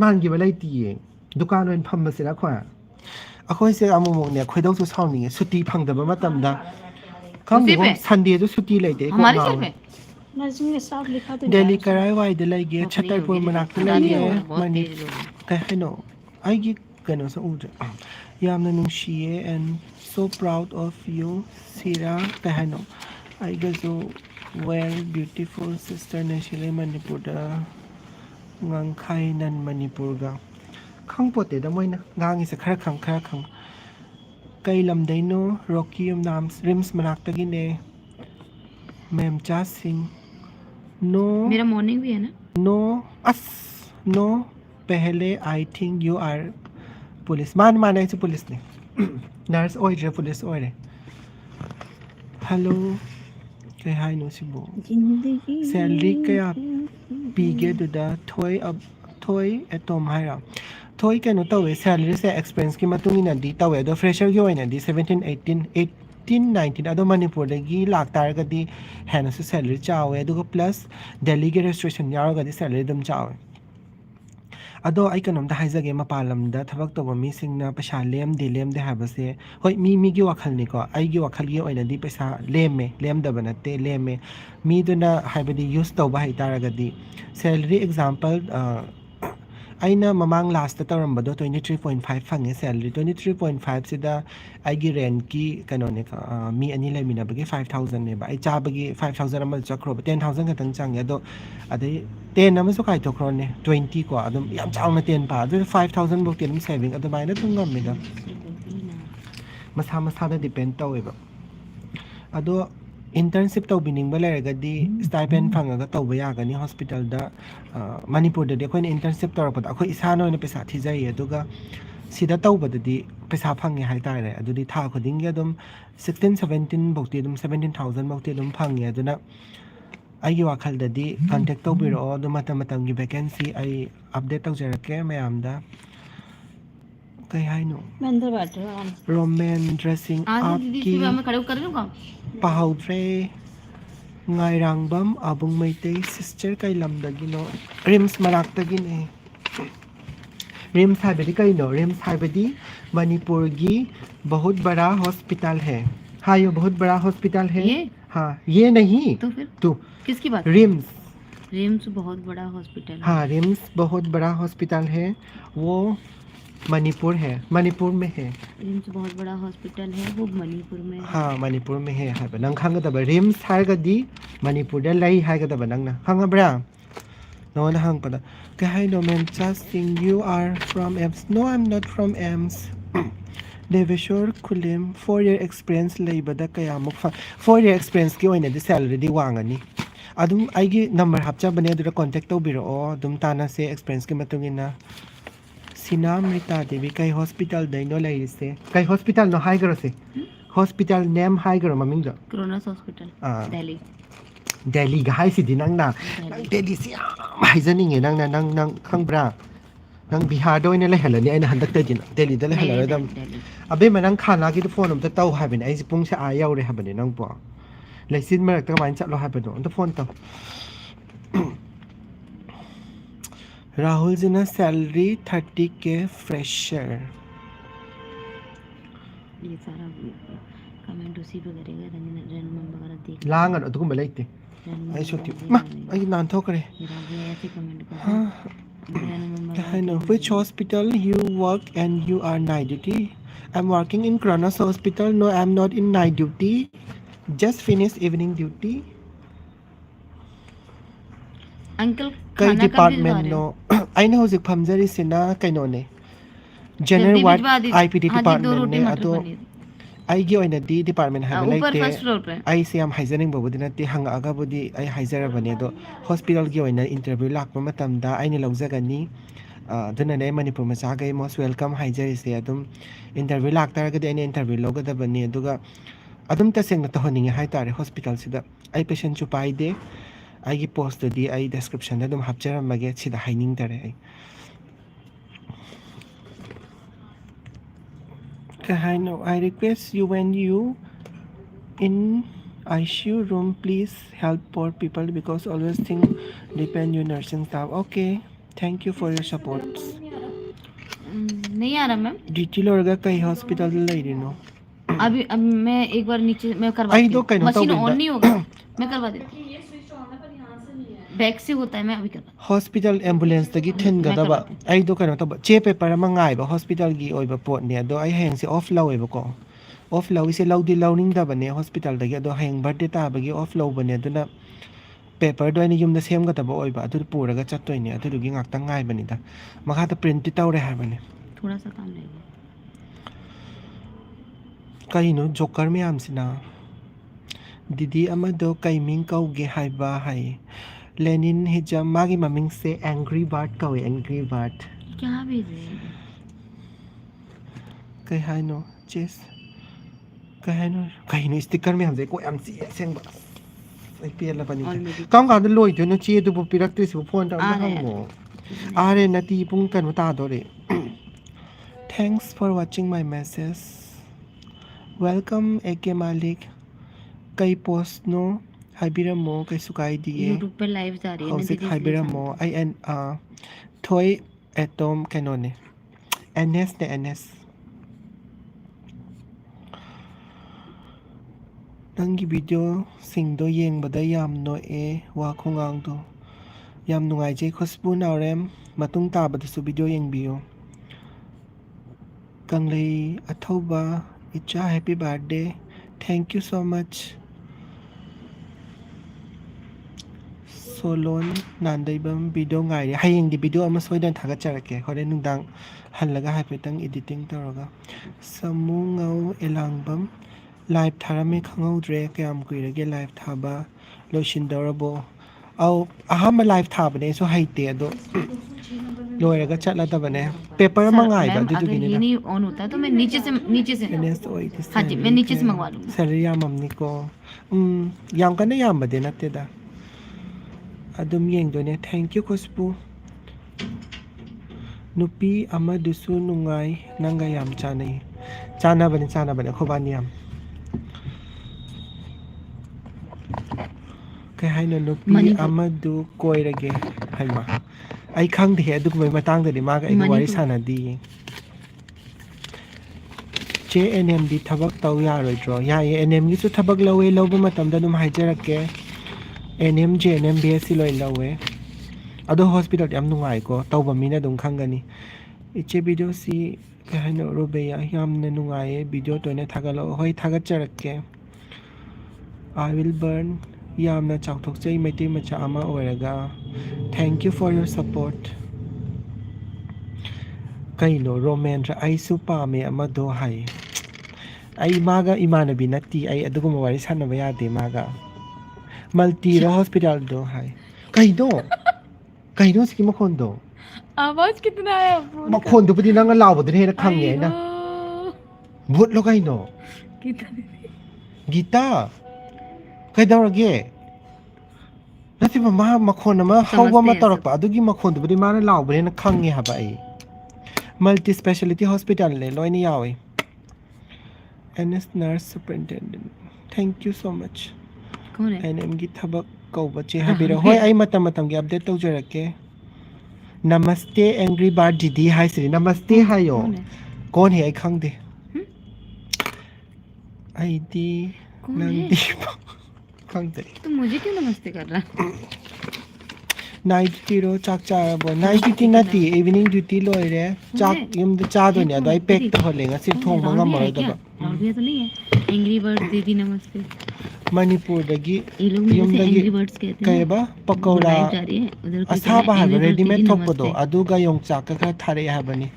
S2: man gi balai ti yeng. Dukan o pham masira khwa. अखोई से अमुमों ने खोदौ सु साउनी छुट्टी फंगदबा मतमदा खंगे
S3: पे?
S2: संडे जो छुट्टी लेते
S3: हमारे सिर पे
S4: नर्सिंग के साथ लिखा तो
S2: दिल्ली कराई वाई दे लगे
S3: वो
S2: छतरपुर
S3: नहीं होगी,
S2: मनाक
S3: पता
S2: लगे
S3: नहीं होगा, बहुत
S2: मनी
S3: तेज होगी।
S2: कहनो आईगी कनो स उज यामना नुंशिए and so proud of you सिरा कहनो आईगा जो वेल ब्यूटीफुल सिस्टर नेशिले मणिपुर दा ngang nan manipur ga khang pote da moina ngang is khara khang kai lam dai no rocky nam rims manak ta gi ne ma'am Cha Singh no
S3: मेरा morning भी है ना
S2: no as no pehle I think you are police man है से police ने nurse oi re police oi re hello kai hai no sibo
S4: जिंदगी
S2: salary kaya pige du da thoi atom haira thoi kano tawe salary se expense ki matungi na di tawe do fresher gi oina di 17 18 19 ado manipur da gi lak tar ga di hena su salary chawe du plus delhi gi registration yar ga di salary dum chawe ado ai kanom da haizage mapalam da thabak to mi singna paisa lem de habase hoi mi gi wakhal ni ko ai gi wakhal gi oina di paisa lem da banate leme mi duna haibadi use to ba hitara ga di salary example aina mamang last ta tarambado 23.5 fange salary 23.5 sida aigi rent ki kanone ka mi ani lai mina bagi 5000 ne ba ai cha bagi 5000 amal chakro 10000 ka tang chang ya do adai 10 amal so kai to kron ne 20 ko adum yam chang na 10 pa do 5000 bok ten saving adum mai na tungam me da masa da depend tawe ba ado internship tawbining ba leragadi stipend fangaga tawba yagani hospital da manipur da de koina internship tawrapad akhoi isano ina pesa thijai aduga sida tawbadadi pesa phangi hai tare adudi tha khoding ya dum 16 17 bokti dum 17000 bokti dum phangi aduna aigi wakhal dadi contact tawbiro dum matam gi vacancy ai update tawjarake mayam da kai hai no
S4: मैं अंदर बैठ रहा हूँ
S2: roman dressing
S3: आज
S2: up
S3: दीदी
S2: ki
S3: सुबह मैं खड़े कर लूँ काम
S2: pahaudre ngairangbam abung maitei sister kai lamdagi no rims maraktagi ne rims haibadi kai no rims haibadi manipur gi बहुत बड़ा हॉस्पिटल है हाँ ये बहुत बड़ा हॉस्पिटल है
S3: ये?
S2: हाँ ये नहीं
S3: तो फिर
S2: तो
S3: किसकी बात
S2: रिम्स
S3: रिम्स बहुत बड़ा हॉस्पिटल है
S2: हाँ रिम्स बहुत बड़ा हॉस्पिटल है वो मणिपुर है मणिपुर में है
S3: रिम्स बहुत बड़ा हॉस्पिटल है वो मणिपुर में है
S2: हाँ मणिपुर में है हाइबा नंग खंगदबा रिम्स हाइगदी मणिपुर दा लाई हाइगदबा नंगना खंगब्रा नो ना हंग पदा के hi no ma'am Cha Singh you are from AIMS no I'm not from AIMS Deveshwar Kulim 4-year experience leibada kaya muk 4-year experience ki oina di salary di wangani adum aigi number hapcha bane du contact to biro dum tana se experience ki matungina Sinam Rita Devi kai hospital dai no lai se kai hospital no high garo se hospital name high garo maming da
S3: क्रोनस hospital
S2: हाँ।
S3: दिल्ली
S2: เดลีก็ให้สิดินังนะนังเดลีสิให้จะนี่ไงนังนะนังข้างบรานังบิฮาร์โดยนี่เลยเหรอเนี่ยไอ้นั่นดักเตอร์ดินเดลีได้เลยเหรอดำअबे मैं नंग खाना की तो phone हम तो ताऊ है बिन ऐसे पुंग से आया उरे है बिन नंग पा लेकिन मैं लगता है माइन चलो है बिन तो फोन तो राहुल जी ना सैलरी 30K फ्रेशर
S3: ये सारा कमेंट उसी पे करेगा रैंडम वगैरह देख
S2: लांग तो कुछ मिला इतने ऐसे छोटी माँ ऐसे नान तो करे
S3: ऐसे कमेंट कर
S2: I know which hospital you work and you are night duty. I'm working in Kronos Hospital. No, I'm not in night duty. Just finished evening duty.
S3: Uncle
S2: कई डिपार्टमेंट नो आई ने होजिक फमजरी सिना कई नो ने general ward IPD department ने अतो आई गे ओइना the department है like I से हम हाइजरिंग बबुदी नती हंग आगा बुदी आई हाइजर बने दो हॉस्पिटल गे ओइना इंटरव्यू लाख मतम दा आई ने लौजगनी दुना ने मणिपुर मचा गई मोस्ट वेलकम हाइजर से अदुम इंटरव्यू लाख तारगदि आई ने इंटरव्यू लोगदबनी अदुगा अदुम तसेंग न तहोनिंग हाइ तारे हॉस्पिटल सिदा आई पेशेंट चु पाइदे I post the I description अदुम हापचरमगे सिदा हाइनिंग तारे आई I request you when you in ICU room please help poor people because always think depend your nursing staff. Okay, thank you for your support.
S3: नहीं आ रहा ma'am
S2: DT लोग कई hospital ले रही no
S3: अभी मैं एक बार नीचे मैं करवाती हूँ मशीन ऑन नहीं होगा मैं करवा देती हूँ बैक से होता है मैं अभी करवा
S2: हॉस्पिटल एम्बुलेंस तकी ठेन गदबा आई दो कनो तब चे पेपर मंगाई बा हॉस्पिटल की ओइबा पोट ने दो आई हेंग से ऑफ लाउ एबको ऑफ लाउ इसे लाउदी लाउनिंग दा बने हॉस्पिटल दगी दो हेंग बर्थडे ता बगी ऑफ लाउ बने दुना पेपर दो नि युम दा सेम गदबा ओइबा अदु पुरगा चत्तोइने अदु दुगी ngak tang ngai bani da makha ta print taure ha bani
S3: थोड़ा सा काम रहेगा
S2: kai no joker me am sina didi amado kai ming kau ge haiba hai Lenin हिजा मागी ममिंग से एंग्री बर्ड कवे एंग्री बर्ड
S3: क्या भेजे
S2: कहीं नो चेस कहीं नो स्टिकर में हमसे कोई एमसी सेंग बस आई पीएल बनी काम का तो लोई तो ची तो पिरक्ति से फोन तो हंगो आरे नती पुंग कन ता दो रे thanks for watching my message welcome एके मालिक कई पोस्ट नो हाइबिरमो कैसु काई दिए
S3: यूट्यूब पे लाइव जा रही है ना दीदी
S2: हाइबिरमो आई एन थोई एटम कैनोने एनएस ने एनएस नंगी वीडियो सिंग दो येंग बदा याम नो ए वा खोंगांग दो याम नुंगाई जे खुशबू नारेम मतुंग ताबदसु वीडियो येंग बियो कंगले अथौबा इच्छा happy birthday thank you so much सोलोन नानदैबम वीडियो गाइरे हायेंग दि वीडियो अमा सोइदन थागचरके होरे नुंदांग हल्लगा हाइफेतंग एडिटिंग तौरगा समुंगौ एलांगबम लाइव थारामे खंगौद्रे कयाम कुइरगे लाइव थाबा लोइसिनदरबो औ अहम लाइव थाबने सो हाइते अदो लोयरगा चलदबने पेपर मंगाइबा दुदुगिने
S3: ये नहीं ऑन होता है तो मैं नीचे से हाँ जी मैं नीचे से मंगवा लूंगी
S2: सैलरी याममनी को याम कने याम बदे नतेदा अदुम येंगदोने थैंक यू खुशबू नुपी अमदुसु नुंगाई नंगा याम चाना बने खोबानी याम कई हाइनो नुपी अमदु कोइरगे हाइमा आई खंगदे हे अदुगुमै मतांगदे मागा आई वारी सानादी जे एनएम दी थबक तौ यारोइद्रो याये एनएम गी सु थबक लवे लौबा मतमदा दुम हाइजरके एनएम जे एनएम बीएससी लोइ लवे अदो हॉस्पिटल याम नुंगाई को तौबा मीना दुम खंगनी इचे वीडियो सी कहनो रोबेया यामने नुंगाई वीडियो तोने थागलो होय थागचरके आई विल बर्न यामना चाउथोकचै मैते मचा अमा ओरगा thank you for your support कइनो रोमेंद्र आइसु पामे अमा दो हाय आई मागा इमानबी नती आई अदुगुम वारी सानबा यादे मागा मल्टी हॉस्पिटल दो हाय कहीं सिकी मखोन दो
S3: आवाज कितना है
S2: मखोन दो पति नंगा लाव बदने ना खंगे ना भूत लो कहीं गीता कहीं दौड़गे ꯅꯠꯇꯦꯕ ꯃꯥ ꯃꯈꯣꯟ ꯑꯃ ꯍꯧꯕ ꯑꯃ ꯇꯧꯔꯛꯄ ꯑꯗꯨꯒꯤ ꯃꯈꯣꯟꯗꯨꯕꯨꯗꯤ ꯃꯥꯅ ꯂꯥꯎꯕꯅꯦꯅ ꯈꯪꯉꯦ ꯍꯥꯏꯕ ꯑꯩ ꯃꯜꯇꯤ ꯁ꯭ꯄꯦꯁꯥꯂꯤꯇꯤ ꯍꯣꯁꯄꯤꯇꯥꯜꯅꯦ ꯂꯣꯏꯅ ꯌꯥꯎꯏ N S nurse superintendent thank you so much
S3: कौन है
S2: ꯑꯦꯟ ꯑꯦꯝꯒꯤ ꯊꯕꯛ ꯀꯧꯕ ꯆꯦ
S3: राहुल
S2: ꯍꯥꯏꯕꯤꯔꯛꯑꯣ
S3: है
S2: ꯍꯣꯏ ꯑꯩ मटम मटम की अपडेट तौजरके नमस्ते एंग्री बर्ड दीदी हाइसिरी नमस्ते हायो
S3: कौन है
S2: कौन है आई खंगदे
S3: हम्म?
S2: आईडी
S3: कौन है
S2: नंदी खंगदे
S3: तो मुझे क्यों नमस्ते कर रहा
S2: नाइट ड्यूटी रो चाक चारबो नाइट
S3: नाइट
S2: ड्यूटी
S3: ड्यूटी
S2: नती
S3: ना
S2: इवनिंग ड्यूटी लोइरे
S3: कौन
S2: चाक
S3: है
S2: युम चादोने
S3: ये
S2: अदो आई
S3: कौन
S2: पैक
S3: दीदी
S2: तो होलेगा सिर
S3: कौन है
S2: थोंग
S3: राहुल
S2: मंगा
S3: भैया है क्या
S2: मरोदबा
S3: राहुल भैया तो नहीं है एंग्री बर्ड दीदी नमस्ते
S2: मणिपुर दगी
S3: ये लोग मेरे
S2: युम
S3: से
S2: दगी
S3: एंग्री बर्ड्स कहते हैं
S2: कयबा
S3: वो
S2: पकौड़ा
S3: लाइव जा रही है उधर कोई कह रहा
S2: असाबा
S3: है
S2: हाबा
S3: एंग्री बर्ड
S2: रेडीमेड
S3: दीदी
S2: थोपदो
S3: नमस्ते
S2: अदुगा योंचाक का खरा थारे हाबनी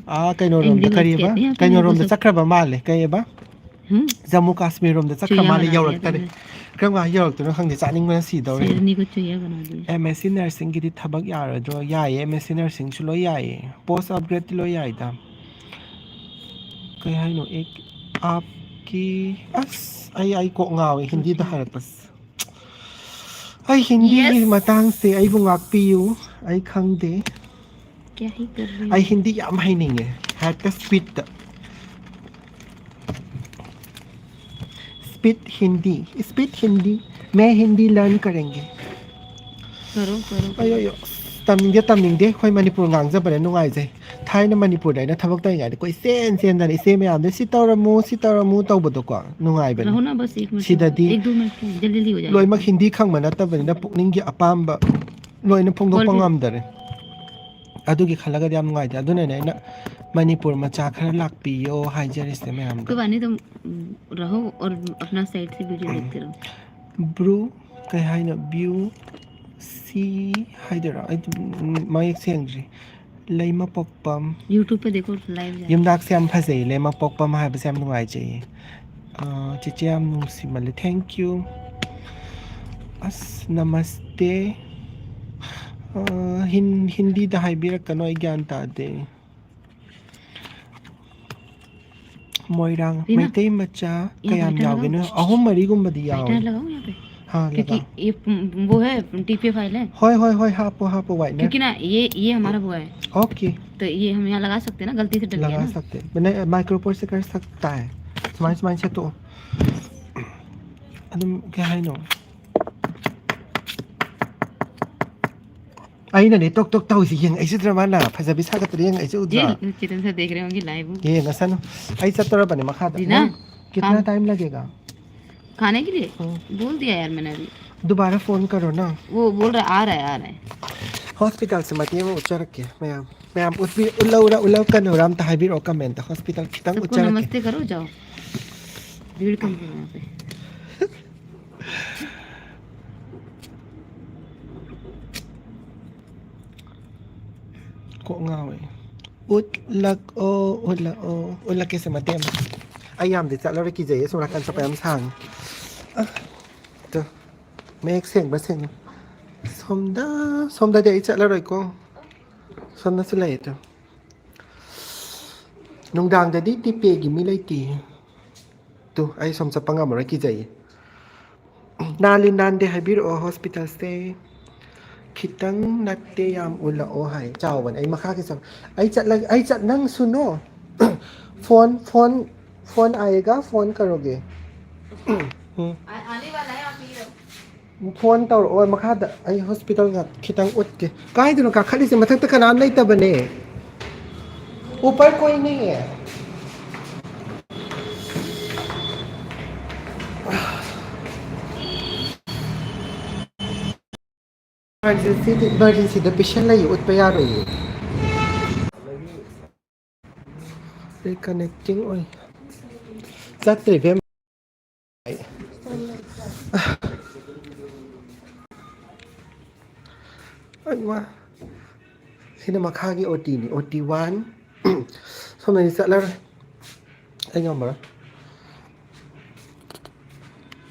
S2: आ कइनो रोम
S3: एंग्री
S2: द
S3: बर्ड्स
S2: करिबा
S3: कहते हैं यहाँ पे
S2: कइनो
S3: मेरे को
S2: रोम द
S3: सब
S2: चक्रबा माले कयबा जम्मू काश्मीर रोम द चक्र
S3: चुया
S2: माले
S3: बना दिया
S2: यौरक्तरे
S3: तुमने
S2: क्रम यौरक्तनो खंगदे चानिंग बना सीदौरे
S3: शेरनी को चुया बना दिया
S2: एमएससी नर्सिंग की थबक यारद्रो याये एमएससी नर्सिंग लो याये पोस्ट अपग्रेड लो यायदा कई हाइनो एक आपकी अस आई को ngawe हिंदी दा हारपस आई हिंदी की मतंग से आई बुंगाक पियू आई खंगदे
S3: क्या ही कर रही
S2: आई
S3: हूँ
S2: हिंदी याम हाइनिंग है हैट स्पीड स्पीड हिंदी मैं हिंदी लर्न करेंगे
S3: करो करो
S2: अयो यो तमनिंदे खोई मणिपुर गांगजबने नुंगाइजे थाइना मणिपुर दाइना थबक तैगाइदे कोई सेन दाने इसे मैम सि तौरमु तौबदो को नुंगाइबने
S3: रहो ना बस एक मिनट
S2: सिददी
S3: एक दो मिनट की जल्दी जल्दी हो जाएगा
S2: लोइमक हिंदी खंगब नतबनिना पुकनिंगी अपाम्ब लोइना फोंदोकपा ngamdare अदुगी खलगदि याम नुंगाइदे अदुने नेना मणिपुर मचा खरा लाकपियो हाइजरिस्ते मैम
S3: कोई बात नहीं तुम रहो और अपना साइड से वीडियो देखते रहो
S2: ब्रू कई हाइना व्यू सी हाइदरा माइक सेंग्री लेमा पोकपम
S3: यूट्यूब पे देखो लाइव जाए
S2: यमदाक से हम फसे लेमा पोकपम हाइब से हम नुंगाइ चाहिए चिचे हम नुंसी मले थैंक यू अस नमस्ते हिंदी दा हाइबिरकनो आई ज्ञान तादे मोइरांग
S3: रीना,
S2: मैतै मचा
S3: यहाँ
S2: कयाम
S3: बैठा
S2: यावगेनो अहुम मरीगुंबदी
S3: बैठर
S2: याव
S3: लगाओ यहाँ पे
S2: हाँ
S3: क्योंकि
S2: लगा
S3: ये वो है टीपीए फाइल है
S2: होय हापो वाइट
S3: क्योंकि ना ये हमारा वो है
S2: ओके
S3: तो ये हम यहाँ लगा सकते हैं ना गलती से डल गया
S2: लगा
S3: ना
S2: सकते मैंने माइक्रोपोर से कर सकता है स्माइल से तो अदम क्या है नो ने टोक टोक ताउसी यंग ऐसे ड्रामा फजबी सागत यंग ऐसे उद्रा
S3: ये चितन से देख रहे होंगे लाइव
S2: ये नसन आई चतरा बने मखादा
S3: रीना,
S2: कितना
S3: काम-
S2: टाइम लगेगा
S3: खाने के लिए बोल दिया यार मैंने अभी
S2: दोबारा फोन करो ना
S3: वो बोल रहा है आ रहा है
S2: हॉस्पिटल से मत ये वो उच्चारक के मैं उस भी उल्लाउ कनोराम तहाबीर और कमेंट हॉस्पिटल कितन
S3: सबको
S2: उच्चारक
S3: नमस्ते करो जाओ भीड़ कम करो यहाँ पे
S2: को ngawe utlak ke sa matem ayam de chalore ki jaye sura kan sa payam sang to make seng ba seng somda de chalore ko somda sila ito nung dang da di ti pegi mi lai ti to ay som sa pangamora ki jaye nalin nan de habir o hospital stay खितंग नत्ते याम उला ओ हाय चावन आई मखा के सब आई चट नंग सुनो phone आएगा phone करोगे
S3: आने वाला है आप
S2: फोन तौर और मखा आई हॉस्पिटल का खितंग उठ के काहे दिनो का खाली से मथक तक नाम नहीं तबने ऊपर कोई नहीं है इमरजेंसी द पेशेंट लई उठ पे यार रही रिकनेक्टिंग ओय चत्रे फेम अनवा सिने मखागी ओटी नि ओटी 1 सोमनि चलर ai ngomba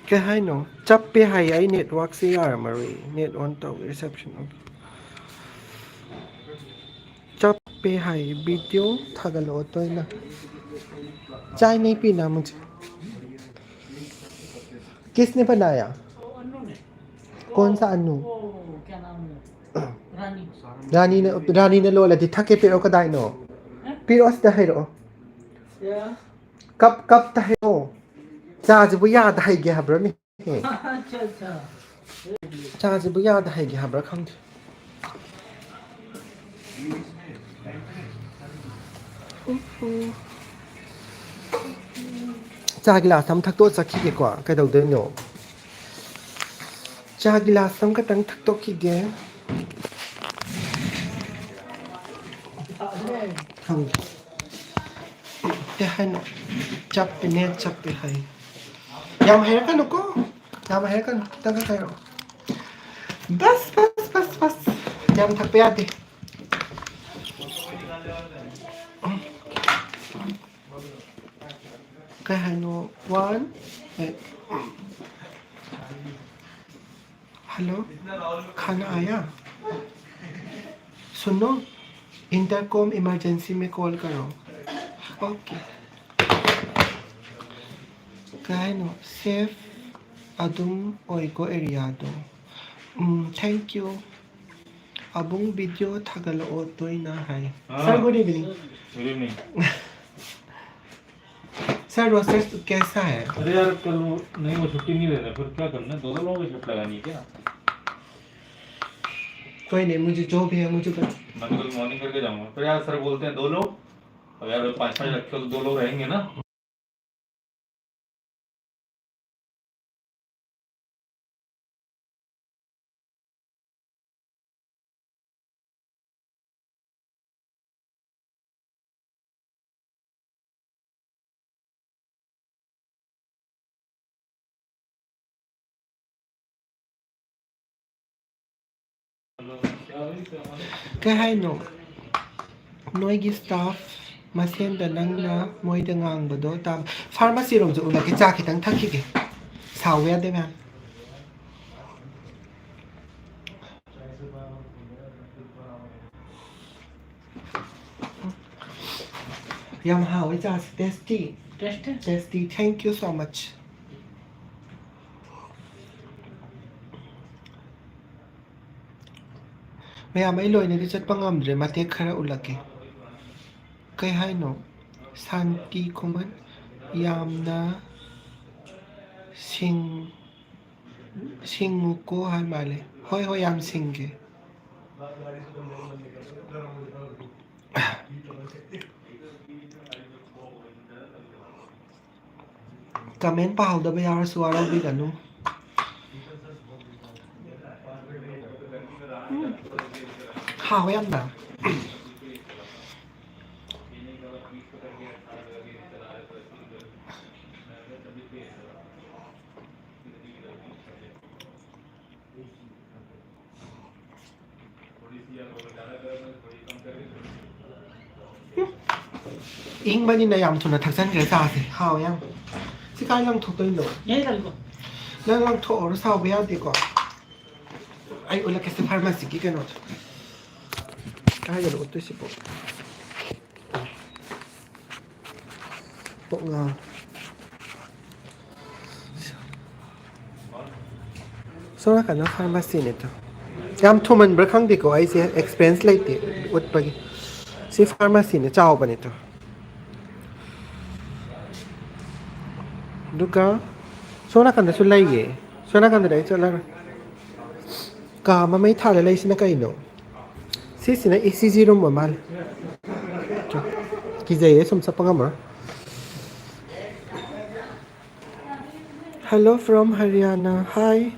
S2: के हाय नो चप्पे हाय आई नेटवर्क से यार मरी नेट ऑन तो रिसेप्शन चप्पे हाय वीडियो थगलो तो ना चाय नहीं पीना मुझे किसने बनाया कौन सा अनु रानी ने लो लदी थके पिरो कदाई नो पिरो स दहेरो कब तहेरो चाज बुया दहाई गया ब्रो नि चाज बुया दहाई गया ब्रो खंग चा गिलास हम थक तो सखी के quoi cái đầu tiên nhổ चा गिलास हम cái tầng thắc tốt khi ghé không cái hai nó chắp cái nét chắp cái hay yam hay cái nó có yam hay cái tầng cái rồi bas yam thắc bia đi cái hai nó one hello खाना आया सुनो intercom emergency में call करो okay काय नो safe अदुम ओइको area दो थैंक यू अबुंग वीडियो थागलो तोइना hi sir good evening sir roster कैसा है
S6: अरे यार कल नहीं वो छुट्टी नहीं ले रहे फिर क्या करना है दो लोगों की शिफ्ट लगानी है क्या
S2: कोई नहीं मुझे जो भी है मुझे कर
S6: मैं तो कल मॉर्निंग करके जाऊंगा फिर यार सर बोलते हैं 2 लोग अगर 5-5 रखे तो 2 लोग रहेंगे ना
S2: cái hay nó nói cái staff mà xem đã năng na mỗi đứa ngang bữa đó tam pharmacy rồi là cái cha cái tăng thắc cái sao vậy đấy mà yam hao cái cha tasty thank you so much ma'am आई लोई ने चट पंगमद्रे मते खरा उलके कई hi no शांति Koeman यामना सिंग को हाय माले होय होय याम सिंगे comment पाहल दबे यार सुवारा भी गनु hao em nào 잉 많이 나 양촌에 탁산 그래서 hao em chứ cái lăng thuộc tôi nổi lăng thuộc nó sao bé thì có ai ủa là cái pharmacy cái nó cái giờ tôi sẽ bộ ngò số là nó pharmacy này thôi yam thu mình bữa khang thì có ai sẽ expense lại thì út bagi si pharmacy này chào bạn này thôi duka số là cái nó số lấy gì số là cái nó đấy số là cả mà mấy thằng lấy xin cái nó Sisina ECG room mal. Kizay sum sa pangamar. Hello from Haryana. Hi.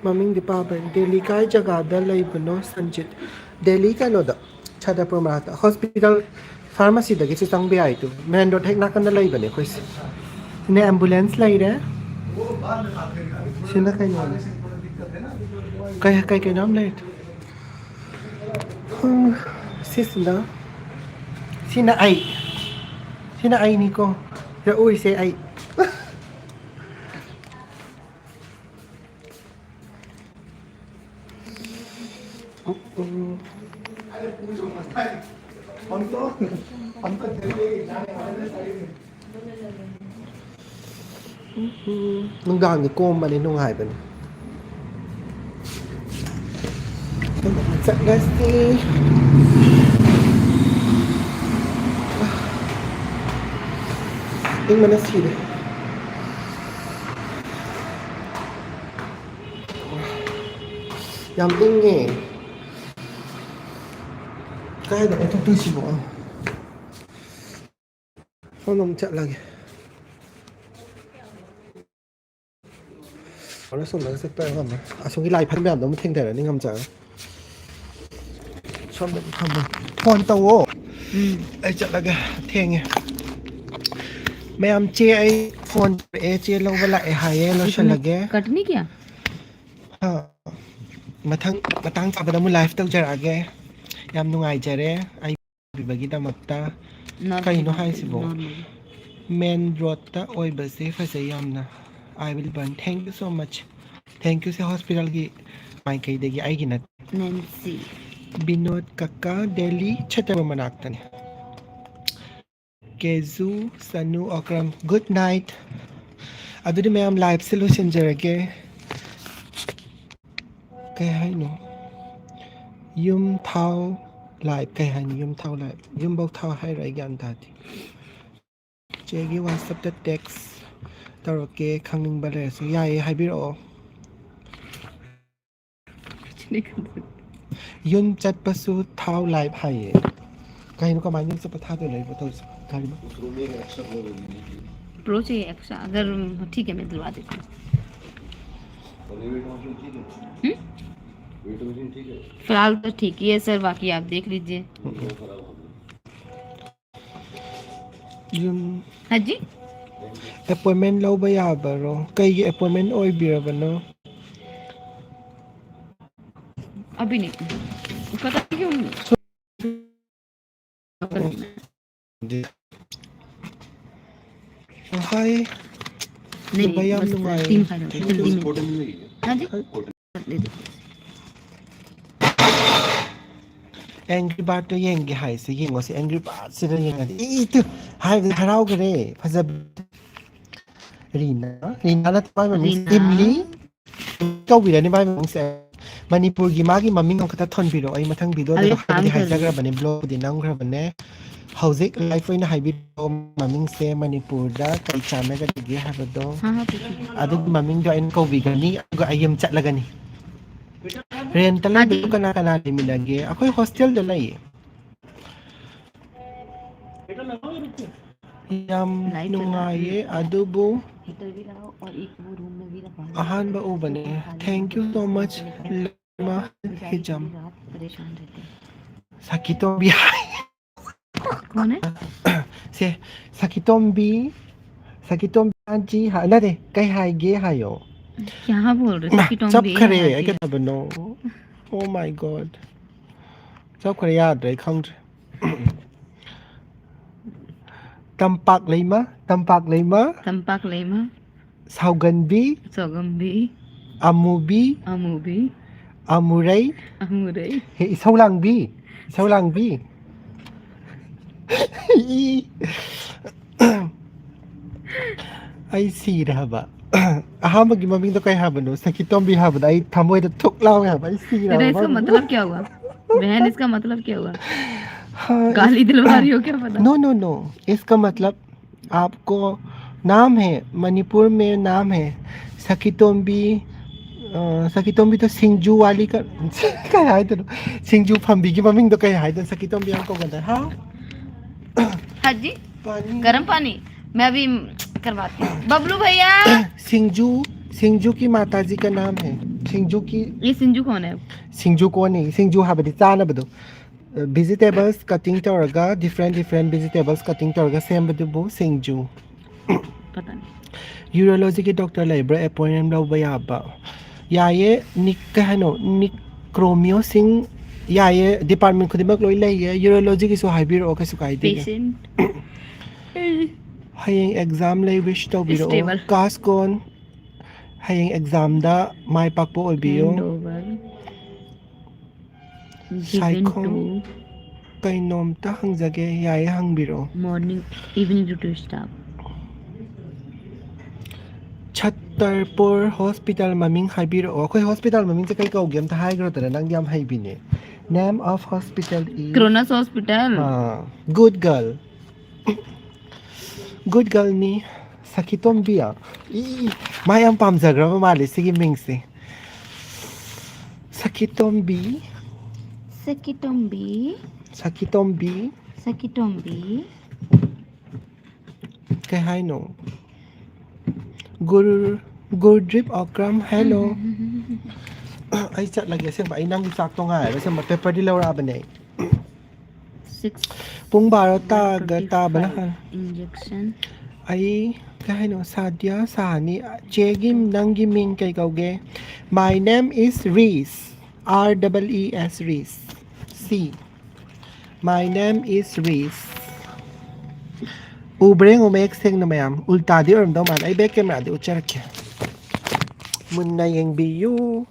S2: Maming Dipaban. Delhi kai jaga da laibano Sanjit. Delhi ka no da. Chada Pramata. Hospital pharmacy da kisi sang biay tu. Man do thek nakan da laibane kois. Ne ambulance lai re. Sina kai no. Kai nam lai. Sina ai Nico ra ui xe ai nung dang ni ko man ni nung hai ban Let's see. Tingnan na sila. Yam tingin. Kaya na ito tusi mo. Nông chợ lagi. Nó xuống nó sẽ tới không mà? À xuống cái lại phát mềm nó mới thanh thể là nên ngâm chợ. Xong rồi không được. Con tàu. Đây chợ lagi thèn nghe. Mẹ em chia ấy con ấy chia lâu với lại hai nó sẽ lagi.
S3: Katni क्या
S2: Ha. Mà tăng tập vào một live tao chợ lagi. Em nung ai chợ đấy. Ai bị bagi ta mặc ta. Kay no hai si bo. Men road ta oi base fa se yam na. I will burn. Thank you so much. Thank you se hospital gi mai kai de gi ai gi na.
S3: Nancy
S2: Binod kaka Delhi chata manak tani. Kezu Sanu Okram. Good night. Adudi me am live solution jarage. Kay hai no. Yum thao live kay hai ni yum thao live. Yum bau thao hai rai gan ta ti. Jegi WhatsApp the text. Taroke khangning bale so yai hai bi ro. Yun chat pasu thao live hai. Kay no ka man yun sa patha to live to गाड़ी में
S5: उस room में एक extra floor है
S3: pro चाहिए extra अगर ठीक है मैं दिलवा देती हूँ
S5: और ये वेट मशीन ठीक है वेट मशीन ठीक है
S3: फिलहाल तो ठीक ही है सर बाकी आप देख लीजिए
S2: yun
S3: हाँ जी
S2: appointment lau ba ya ba ro kay gi appointment oi bira ba no
S3: अभी नहीं पता नहीं क्यों
S2: hi
S3: नहीं
S2: भैया
S3: बस
S2: हम लोग
S3: 3 फाइल जल्दी में
S5: होटल में नहीं है
S3: हाँ जी ले दो
S2: angry bird to yeng gi hai se yeng o se angry bird se da yeng adi i tu hai harau gare phazab rina na ta ba mi imli kau bi da ni ba mi se manipur gi ma gi maming ang kata thon bi ro ai mathang video da ha di hai jagra bane blog di nang gra bane hauzik life ina hai video maming se manipur da kai chana ga gi ha ba do
S3: हाँ हाँ पूछिए
S2: adu maming do en kau bi ga ni ga ayam chat laga ni rental na bi kana kana ni milage akoi hostel da lai yam nungaye adubu
S3: heater भी लगाओ और एक वो room में भी रखा
S2: ahan ba o bane thank you so much lama hijam
S3: रात परेशान रहते हैं
S2: sakitom bi
S3: कौन है
S2: se sakitom bi ji ha na de kai hai ge ha yo
S3: क्या बोल रहे थे कि टॉम
S2: chap
S3: भी
S2: khare
S3: है
S2: ai ka ba no oh my god chap khare ya dai khang tampak leima
S3: तंपाक लेमा
S2: sauganbi
S3: सोगम्बी
S2: amubi
S3: अमूबी
S2: amurai
S3: अमूरे
S2: he saulang bi ai si ra ba aham gi maming to kai ha ba no sakitom bi ha ba ai thamoi da thuk lao ha ba ai si ra
S3: तेरा इसका मतलब क्या हुआ बहन इसका मतलब क्या हुआ गाली दिलवा रही हो क्या पता
S2: नो इसका मतलब आपको नाम है मणिपुर में नाम है सकितोम्बी तो सिंजू वाली का क्या है तो सिंजू फंबी की मम्मी तो क्या है तो सकितोम्बी हमको कहता है हाँ
S3: हाँ जी
S2: पानी
S3: गर्म पानी मैं अभी करवाती हूँ बबलू भैया
S2: सिंजू की माताजी का नाम है सिंजू की
S3: ये सिंजू कौन है
S2: सिंजू को नहीं सिंजू हाबदी चाना बदो vegetables cutting तौरगा different vegetables cutting तौरगा सेम बदो सिंजू
S3: पता नहीं
S2: यूरोलॉजी के डॉक्टर लेब्रा अपॉइंटमेंट लौबा याबा याये निक हनो निक्रोमियो सिंह याये डिपार्टमेंट खुदिमक लोई लैये यूरोलॉजी की सो हाइबिरो का सुकाई दे
S3: पेशेंट
S2: हयें एग्जाम लೈ विश तो बिरो
S3: Stable.
S2: कास कोन हयें एग्जाम दा माय पाकपो ओबियो साइको कई नोम ता हंगजगे याये हंगबिरो
S3: morning evening duty staff
S2: Chhatarpur hospital ममिंग हाइबिरो अखोई हॉस्पिटल ममिंग से कई कौगे हम हाइग्रो तर नंग याम हाइबिने Name of hospital is
S3: क्रोनस hospital
S2: Good Girl. Good Girl ni Sakitombiya. Mayang pamzagraba mali sige mingsi. Sakitombi.
S3: सकिटोम्बी
S2: Sakitombi.
S3: सकिटोम्बी
S2: Kay hi no. Gurdrip Okram. Hello. Ay chat lagi siya ba? Ay nang sakto nga. Basta paper dilaw ra ba na
S3: 6
S2: Pung baro taga tabalahan.
S3: Injection
S2: Ay kay no Sadia Sani Chegim Nangiming kay kauge. My name is Reese. R-E-E-S Reese. C. My name is Reese. Ubreng umek sing na mayam. Ulta di orm daw man. Ay bekem na di ucharak. Mun na yung biyu.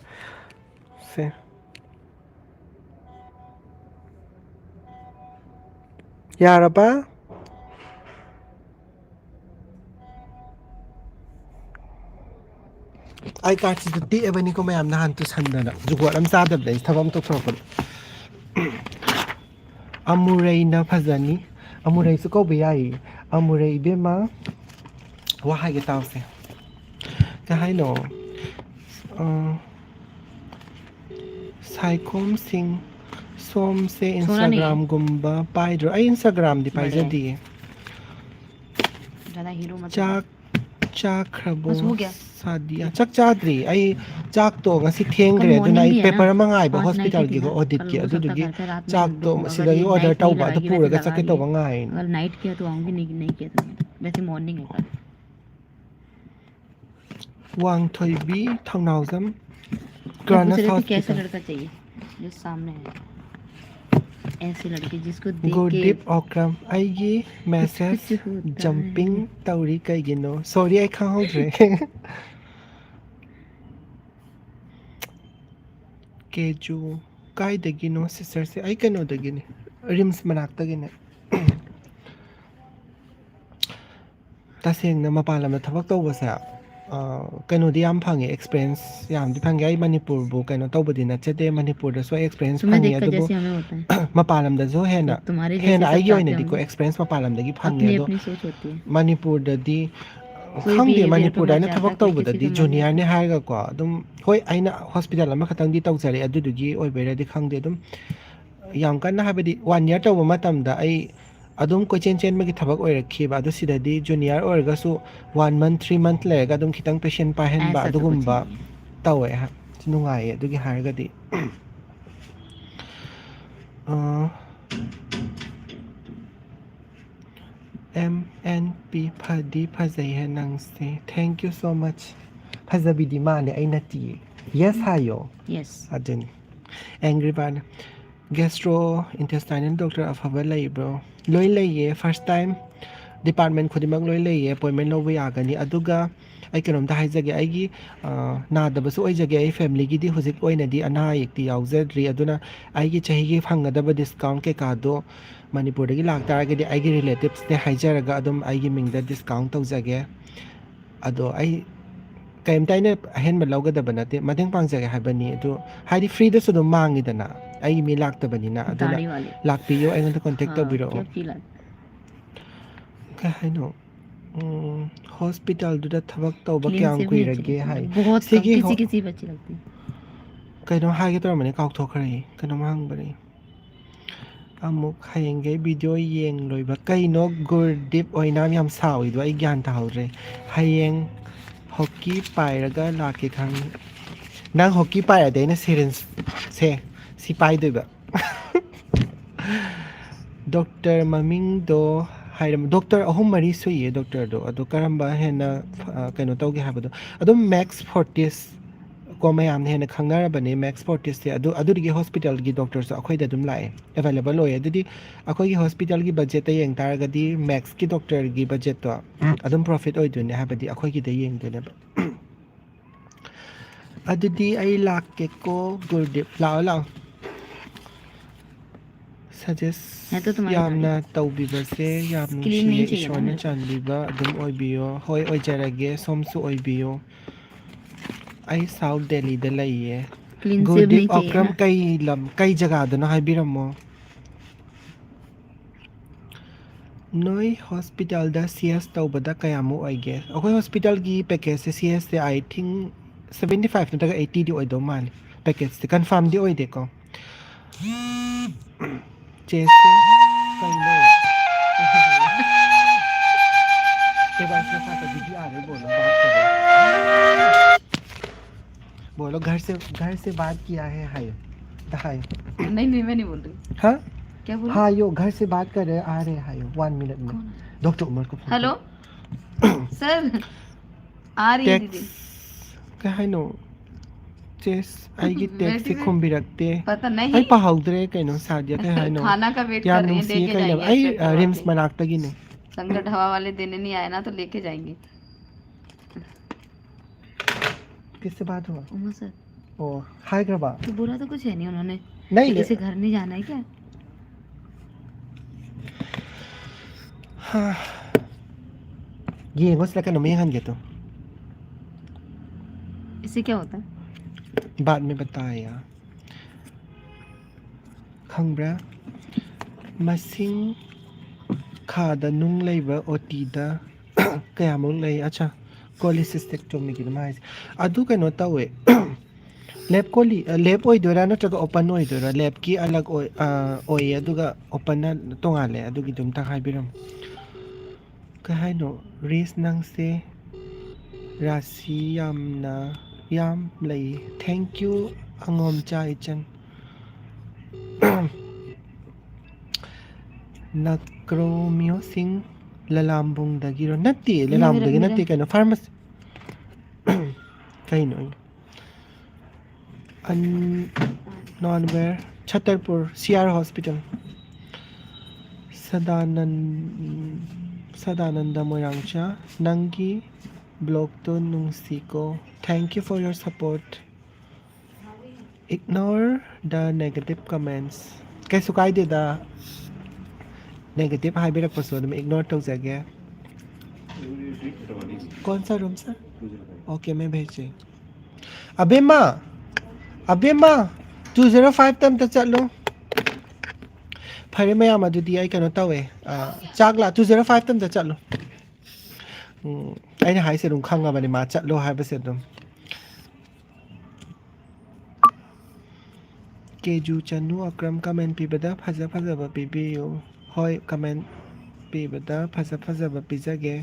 S2: Se. Yara ba? Ay kasi tuti eba ni ko mayam na hantus handa na. Jugo alam sa adab dahil tabam to tropol. Amuray na pazani. Amuray su ko biyay. Amuray bema. Wahay gitaw se. Kahay no. Saikom sing som se Instagram gumba paidro. Ay Instagram di pa jadi.
S3: ज़्यादा hero मत
S2: Chak krabo.
S3: बस हो गया
S2: Sadia. Chak chadri. Ay chak to nga si Thengre. Doon ay paper mga ay ba hospital gi ko audit ki. Ado dugi chak to sila yung order tau ba. Ado pura ka sakit to nga ay.
S3: अगर night किया तो आऊंगी नहीं किया तो वैसे morning है कल
S2: Wang Thoi Bi Thong Nausam.
S3: पूछ
S2: Granas
S3: रहे थे कैसा
S2: Hospital.
S3: लड़का चाहिए जो सामने है ऐसी लड़की जिसको देख के
S2: Gurdip Okram. Aigi message
S3: कुछ होता
S2: jumping tauri kay gino. Sorry I can't hold it. Keju kay de gino sister se ay kano de gini. Rims manak ta gini. Taseng na mapalam na tabak to ba sa kano di am phangi experience yam di phangi ay Manipur bu kano to budi na chete Manipur da so experience
S3: तुम्हें
S2: phangi
S3: देखकर
S2: adu
S3: जैसे हमें होता है
S2: mapalam da so hena
S3: तुम्हारे जैसे
S2: hena
S3: सब
S2: ay yoy
S3: चाहते
S2: na di ko
S3: होंगे।
S2: experience mapalam da gi phangi
S3: अपनी
S2: ado
S3: अपनी सोच होती है
S2: Manipur da di
S3: कोई
S2: khangde
S3: behavior
S2: Manipur
S3: पे
S2: da
S3: मत
S2: na
S3: जाता,
S2: thabak
S3: कोई
S2: to budi
S3: किसी
S2: di
S3: को मत
S2: junior
S3: जाता।
S2: ne har ga ko adum hoi aina hospital ama khatang di tawjari adu du gi oi bere di khangde adum yam kan na habadi 1 year taw matam da ai adum ko chen chen magi thabak oi rakhi ba adu sida di junior or ga su 1 month 3 month le ga adum khitang patient pa hen ba
S3: ऐसा
S2: adu
S3: तो कुछ
S2: gumba
S3: नहीं है
S2: tawe ha nungai adu gi har ga di MNP Phadi Phazai hai nang se. Thank you so much. Phazabidi mane ay nati. Yes hayo.
S3: Yes
S2: Adun. Angry Bird. Gastrointestinal doctor afaba laibro. Loi laye first time department khudimag loi laye appointment lobo yagani aduga ay kanom ta haijage aigi nadabasu oijage ay family gi di hujik oina di ana yekti yauzadri aduna aigi chahi gi phangadaba discount ke kado Manipur dagi laktaragadi aigi relatives ne haijaraga adum aigi mingda discount tawjage ado ai kaimtai ne ahen ma lawgadaba nate mateng pangjage habani adu haidi free da sudum mangidana ai mi laktabani na aduna
S3: दाढ़ी वाले
S2: lakpiyo ay ngonta contact
S3: हाँ,
S2: tabiro
S3: क्या feel आता
S2: ka haino hospital duda thabak tawba
S3: clean
S2: kyam
S3: से भी
S2: kui
S3: अच्छी
S2: rage
S3: लगती है
S2: hai
S3: बहुत कम
S2: Sige,
S3: किसी
S2: हो-
S3: किसी पे अच्छी लगती है
S2: kaino hage tor mane kauk thokrai kaino mang bari amuk hayenge video yeng loiba kaino gurdip oinam yam sawi do ai gyan ta haure hayeng hockey pairaga lake khang nang hockey paira de na serens se si pai doiba doctor maming do hairam doctor ahum mari suye doctor do adu karamba hena kaino tawge habado adu max fortis ko mayam hena khangnarabane max fortis se adu gi hospital gi doctor so akhoi da dum lai available hoye adudi akhoi gi hospital gi budget ta yeng taragadi max ki doctor gi budget to adum profit oi dune habadi akhoi gi da yeng dune adudi ai lak ke ko gurdip lao suggest
S3: है तो तुम्हारी
S2: yamna tawbiba se yamnu
S3: Clean नहीं
S2: shi
S3: चाहिए
S2: ishone
S3: ना।
S2: chanbiba adum oibiyo hoi oijarage somsu oibiyo ai South Delhi da laiye
S4: clean
S2: good
S4: save
S2: day
S4: नहीं चाहिए
S2: अक्रम
S4: ना।
S2: कई लम कई जगह हाइबिरमो नोई हॉस्पिटल दा सीएस तौबदा कयामु ओइगे अखोई हॉस्पिटल की पैकेज से सीएस से आई थिंक 75 नतगा 80 दी ओइदो माल पैकेज से कंफर्म दी ओइदे को जैसे कइनो के बाद से साथ दीदी आ रहे बोलो बात करो बोलो घर से बात किया है हाय हाय
S3: नहीं नहीं मैं नहीं बोल रही।
S2: हाँ
S3: क्या बोल
S2: हाँ यो घर से बात कर रहे आ रहे हाय 1 मिनट में डॉक्टर उमर को फोन
S3: हेलो सर आ रही है दीदी।
S2: क्या है नो चेस आई की टैक्सी
S3: बैठी
S2: खुम भी रखते
S3: पता
S2: आई
S3: नहीं
S2: पहाउदरे कइनो सादिया क्या है नो
S3: खाना का वेट
S2: यार
S3: कर रहे हैं,
S2: नुसी
S3: लेके
S2: कइनो
S3: जाएंगे
S2: आई
S3: एक्सपेक्ट
S2: रिम्स
S3: करवा के।
S2: मनाकता की नहीं
S3: संकट हवा वाले देने नहीं आए ना तो लेके जाएंगे।
S2: किससे बात हुआ
S3: उमा सर
S2: ओ हाय करबा
S3: तो बुरा तो कुछ है नहीं, उन्होंने
S2: नहीं
S3: किसी घर नहीं जाना है क्या?
S2: हाँ ये ngos laka no मेहन तो
S3: इससे क्या होता है?
S2: बाद में बताया खंब्रा मसिंग खादा नुंग लेबा ओटीदा कयामुक लay अच्छा कोलिसिस्टेक्टोमी की माइस अदु कनो तवे लेब कोली लेब ओइदोरा नत्रगा ओपन ओइदोरा लेब की अलग ओय अदुगा ओपन तोंगाले अदुगी दुम ता हाइबिरम कहाइनो रेस नंग से राशि यामना याम लई थैंक यू अंगोम चाइचन नक्रोमियो सिंह ललामबुंग दगिरो नत्ती ललामबुंग दगी नत्ती कनो फार्मेसी कहिनो अन नॉन वेयर छतरपुर सीआर हॉस्पिटल सदानंद मोयांगचा नंगी ब्लॉग तो नुंसीको thank you for your support ignore the negative comments कैसे काई दे दा नेगेटिव हाई बेरक पसोद में इग्नोर तो जगह कौन सा रूम सर ओके मैं भेजे अबे माँ 205 तम तक चलो फरे मैं मधुदी आई कनो तवे चागला 205 तम तक चलो अने हाई से रूम खांगा बने मा चलो हाई बसे तुम केजू चन्नू अक्रम कमेंट पीबदा फजा फजा पीबियो होय कमेंट पीबदा फजा फजा पीजागे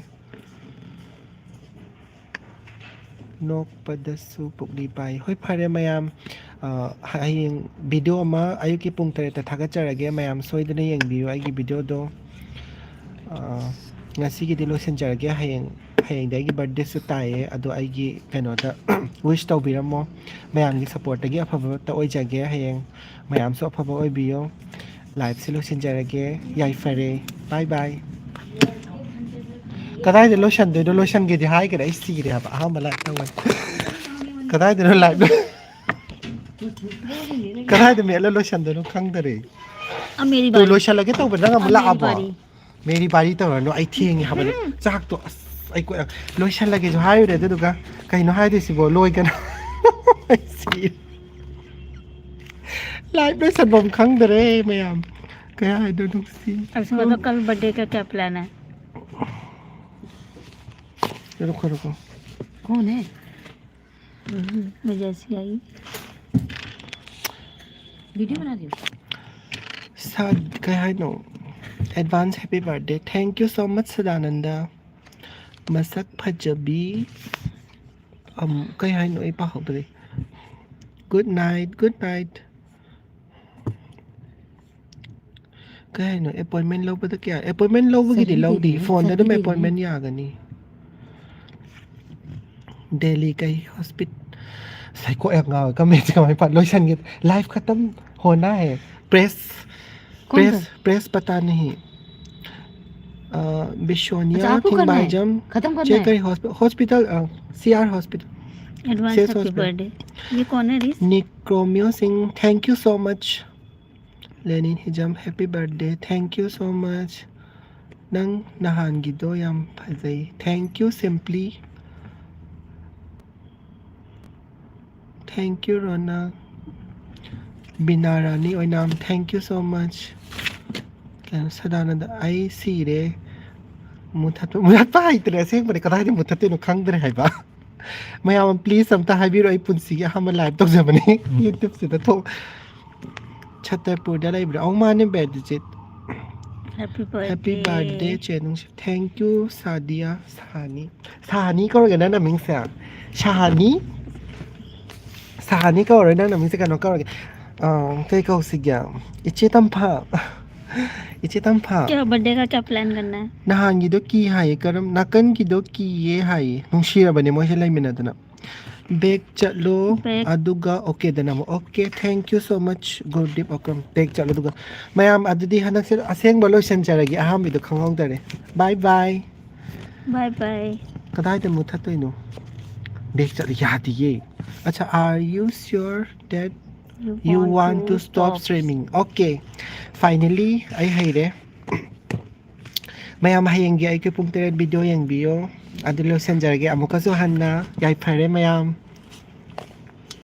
S2: नोक पदसु पुगली पाई होय फरे मयाम हाइंग वीडियो मा आयुकी पुंग तरे त थागचरगे मयाम सोइदने यंगबियो आइगी वीडियो दो ngasi gi dilo senjarage hayeng dagi birthday su taye ado aigi kano da wish to biramo mayam gi support gi afaba ta oijage hayeng mayam so afaba oibiyo live silo senjarage yaifare bye bye kadai de lotion gi di hai ga dai si gi ha mala tawai kadai de live kadai de me lotion de khang dare
S4: अब मेरी
S2: तो
S4: बारी।
S2: Lotion लगे तो बदला
S4: अब
S2: मुला
S4: मेरी
S2: अब
S4: बारी।
S2: मेरी बारी तो नो आई थिंग हाबे जाक तो आई को लोशन लगे जो हाय रे दुगा कहीं नो हाय दिसि बो लोयกันसी लाइफ में सनबम खंग दरे मयाम क्या है दोनों सी
S4: अब इसको बताओ कल बर्थडे का क्या प्लान है?
S2: रुको
S3: कौन है?
S4: मैं जैसी आई
S3: वीडियो बना रही हो?
S2: साद क्या है no advance happy birthday thank you so much Sadananda मसक फजबी क्या है नो ए पाहो बरे गुड नाइट क्या है नो अपॉइंटमेंट लो बता क्या अपॉइंटमेंट लो बगी लो दी फोन दा दम अपॉइंटमेंट यागनी दिल्ली का हॉस्पिटल साइको एक गाँव का मैं जगह में पाल लोशन के लाइफ खत्म होना है प्रेस पता नहीं बिशोनिया
S3: आपको
S2: थिंग
S3: करना है?
S2: बाइजम
S3: खत्म करना
S2: चेक
S3: है?
S2: करी hospital CR hospital
S4: advance
S2: Says
S4: happy
S2: hospital.
S4: Birthday. ये कौन है रिस?
S2: निक्रोमियो Singh thank you so much Lenin Hijam happy birthday thank you so much नंग नहान गिदो याम फजई thank you simply thank you रोना 비나라니 오이남 thank you so much. 사다는데 아이 시레 무탓 있더래 생각보다 그다지 무탓되는 강들에 해봐. 마야만 please amta habiru ai punsi hama live tok jamani youtube se to chatapur da live ong mane bedjit
S4: Happy birthday.
S2: happy birthday chenung thank you sadia sahani ko ga na ming sa sahani ko re na ming sa kan ko kai ko sigya ichi tampa
S4: क्या birthday का क्या plan करना है?
S2: नहान गिदो की हाय करम नकन गिदो की ये हाय नुशिरा बने मोहे लाई मिना बेग चलो
S4: Bag.
S2: अदुगा ओके दना मो okay thank you so much good ओकम बेग चलो दुगा मयाम अदुदी हनक से असेंग बलो संचारगी अहाम बिदो खंगों दरे बाय बाय
S4: बाय बाय.
S2: कदाई ते मुथा तो इनो बेग चलो याद ये अच्छा are you sure that you want to stop streaming okay finally ay hayre mayam hayang gi ay ke pung tere video yang bio adilo sanjarge amukaso hanna yaifare mayam